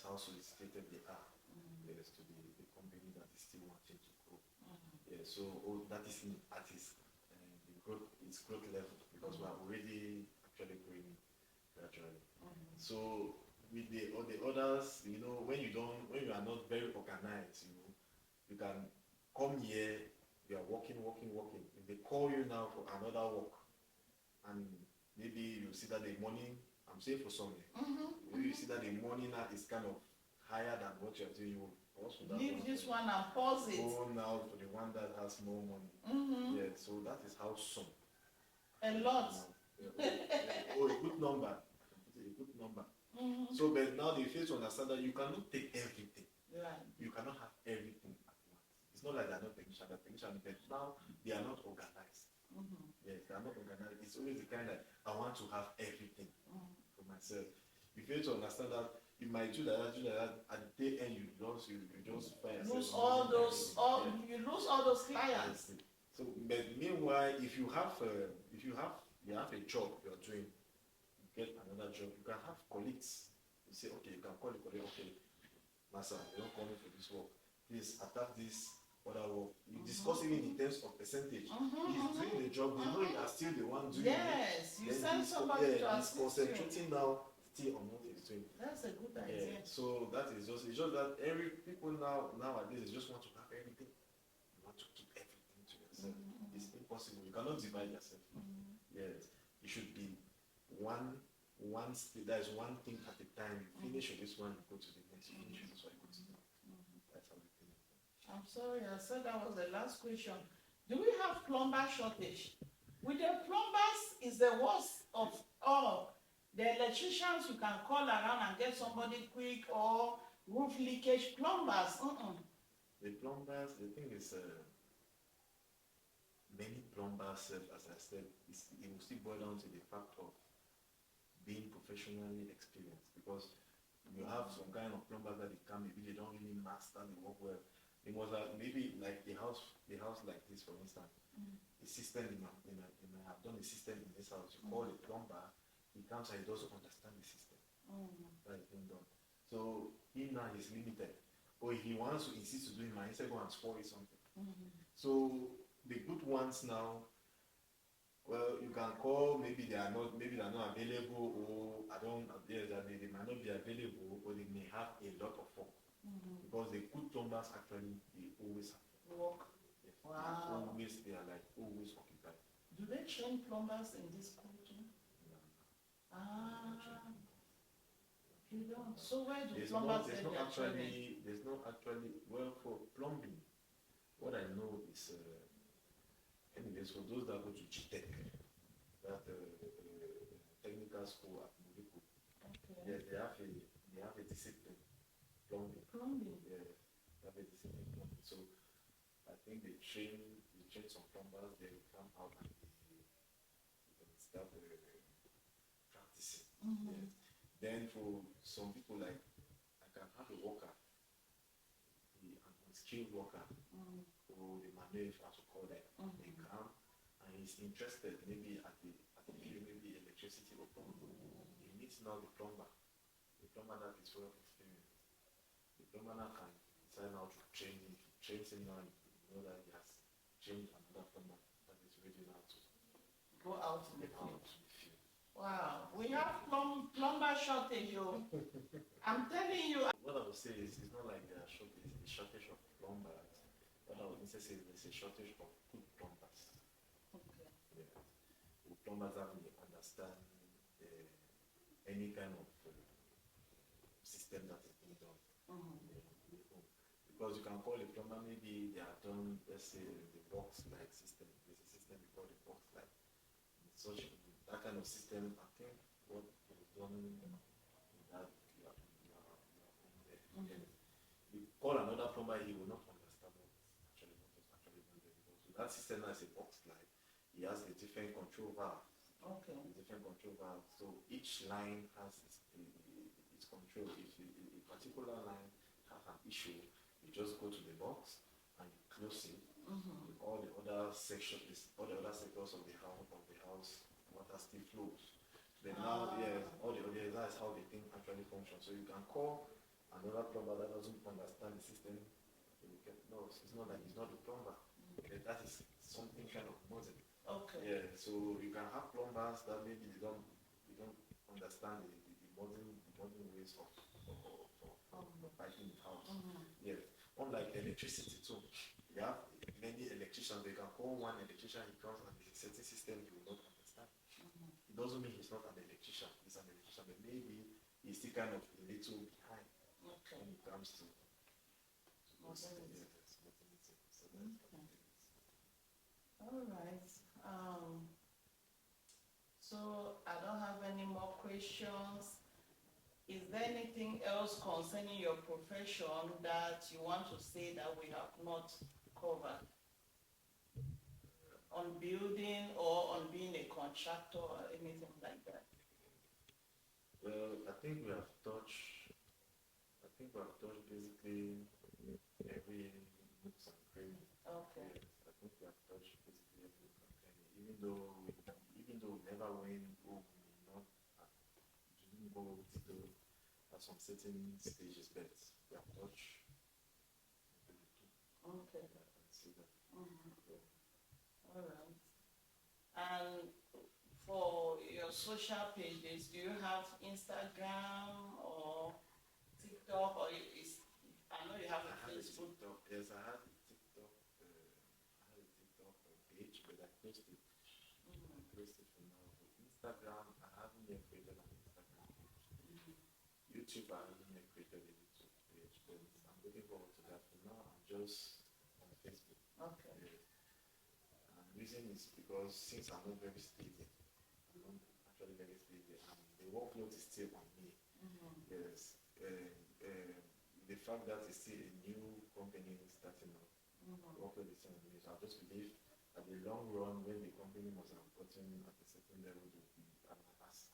how solicited they are. Yes, to the company that is still wanting to grow. Yes, so that is at its growth level, because we are already actually growing gradually. So with the others, when you are not very organized, you can come here, you are working. If they call you now for another work, and maybe you see that the money, I'm saying for some, maybe you see that the money now is kind of higher than what you are doing, you also leave this one and pause it. Go now for the one that has more money. Yeah, so that is how some. A lot. A good number. A good number. So, but now they face to understand that you cannot take everything. Right. You cannot have everything at once. It's not like they're not technicians, but now they are not organized. Yes, they are not organized. It's always the kind that I want to have everything for myself. You fail to understand that you might do that, at the end you just find lose all those clients. So, but meanwhile, if you have you have a job you're doing, you get another job, you can have colleagues. You say, okay, you can call a colleague, okay, Master, you don't call me for this work. Please attack this other work. You discuss even in terms of percentage. He's doing the job, you know you are still the one doing it. Yes, you Then send somebody to he's assist you. concentrating now still on what he's doing. That's a good idea. So that is just, it's just that every people nowadays just want to have everything. You want to keep everything to yourself. It's impossible. You cannot divide yourself. Yes, it should be one that is one thing at a time. You finish with this one, you go to the next. You finish with this one, you go to the next. That's how we finish. I'm sorry, I said that was the last question. Do we have plumber shortage? With the plumbers is the worst of all. The electricians you can call around and get somebody quick, or roof leakage plumbers. The plumbers, the thing is, many plumbers, as I said, it will still boil down to the fact of being professionally experienced, because you have some kind of plumbers that they come, maybe they don't really master the work well. They must have, maybe like the house like this, for instance, a system you might have done a system in this house. You call a plumber, he comes and he doesn't understand the system that is being done. So he now is limited. Or if he wants to insist to do it, instead go and spoil something. So the good ones now, well, you can call, maybe they are not available, or they might not be available, or they may have a lot of work. Because the good plumbers actually, they always have work. Yes. Wow. They are like always occupied. Do they train plumbers in this country? No. You don't. So where do There's plumbers there's get no their actually, training? there's no actually, well, for plumbing, what I know is, anyways, for those that go to GTEC, that technical school at Muriku, yes, they have a discipline, plumbing. Yeah, they have a discipline, plumbing. So I think they train some plumbers, they will come out and they start practicing. Yeah. Then for some people, like, I can have a worker, an unskilled worker, or the manager, as we call them, they come and he's interested maybe at the maybe electricity or plumbing. He needs now the plumber that is well experienced. The plumber now can decide how to train him. Train him now, you know that he has trained another plumber that is ready now to go out in the field. Wow, we have plumber shortage, yo. I'm telling you. What I would say is, it's not like there's a shortage of plumbers. What I would say is there's a shortage of good plumbers. Okay. Yeah. Good plumbers that will understand any kind of system that is being done. Because you can call a plumber, maybe they are done, let's say, the box-like system. There's a system we call the box-like. Such that kind of system, I think what was done that you are there. You call another plumber, he will not understand what is actually done there. Because that system has a box-like, he has a different control valve. Okay. A different control valve. So each line has its control. If a particular line has an issue, you just go to the box and you close it. All the other sections, all the other sectors of the house, water still flows. But now, yes, all the other, that's how the thing actually functions. So you can call another plumber that doesn't understand the system. No, it's not that he's not a plumber. That is something kind of modern. Okay. Yeah, so you can have plumbers that maybe they don't understand the modern ways of piping the house. Yeah. Unlike electricity too. You have many electricians, they can call one electrician, he comes and the certain system he will not understand. It doesn't mean he's not an electrician, he's an electrician, but maybe he's still kind of a little behind when it comes to modernity. All right. So I don't have any more questions. Is there anything else concerning your profession that you want to say that we have not covered? On building or on being a contractor or anything like that? Well, I think we have touched basically every nooks and cranny. Okay. Yes, I think we have touched basically every nook and cranny. Even though we never moved to at some certain stages, but we have touched Okay. and see that. All right. And for your social pages, do you have Instagram or TikTok, or is I know you have a Facebook. TikTok. Yes, I had a TikTok. I had a TikTok page, but I closed it. I closed it for now. But Instagram, I haven't yet created an Instagram page. YouTube, I haven't yet created a YouTube page, but I'm looking forward to that. For now, I'm just on Facebook. Okay. Yes. And the reason is because since I'm not very stable, I'm not actually very stable, and the workload is still on me. Yes. The fact that it's still a new company starting up, workload is still on me. So I just believe at the long run, when the company must have gotten at a certain level, I must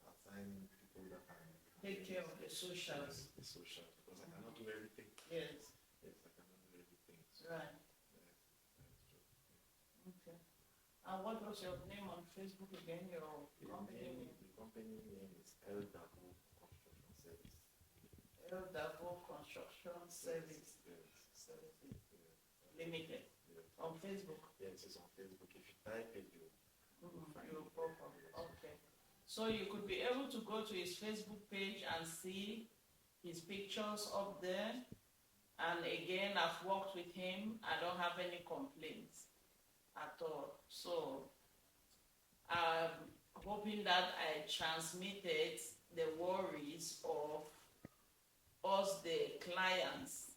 assign people that can Take care of the socials. The socials, because I cannot do everything. Yes. Yes, I cannot do everything. So, Right. yes, that's true. Okay. And what was your name on Facebook again? Your company name? The company name is LW Construction Service. LW Construction Service. Yes. Services Limited. Yes. On Facebook. Yes, it's on Facebook. If you type it, you'll find You'll it. pop up. Okay. So you could be able to go to his Facebook page and see his pictures up there. And again, I've worked with him. I don't have any complaints at all. So I'm hoping that I transmitted the worries of us, the clients,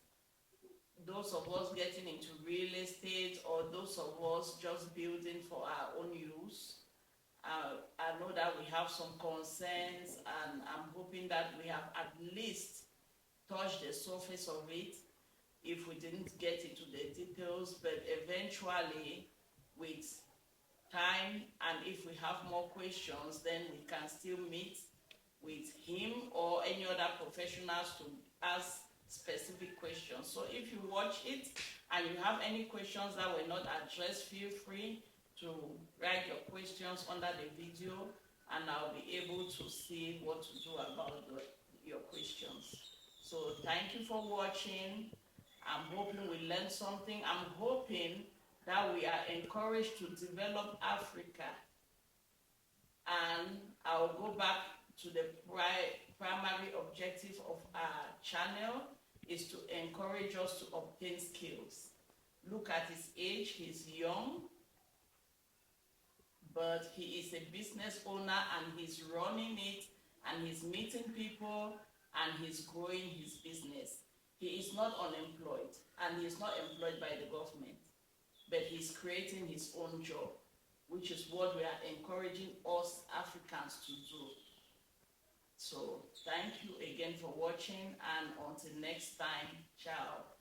those of us getting into real estate, or those of us just building for our own use. I know that we have some concerns, and I'm hoping that we have at least touched the surface of it if we didn't get into the details, but eventually with time, and if we have more questions, then we can still meet with him or any other professionals to ask specific questions. So if you watch it and you have any questions that were not addressed, feel free to write your questions under the video, and I'll be able to see what to do about your questions. So thank you for watching. I'm hoping we learned something. I'm hoping that we are encouraged to develop Africa. And I'll go back to the primary objective of our channel is to encourage us to obtain skills. Look at his age, he's young, but he is a business owner, and he's running it, and he's meeting people, and he's growing his business. He is not unemployed, and he's not employed by the government, but he's creating his own job, which is what we are encouraging us Africans to do. So thank you again for watching, and until next time, ciao.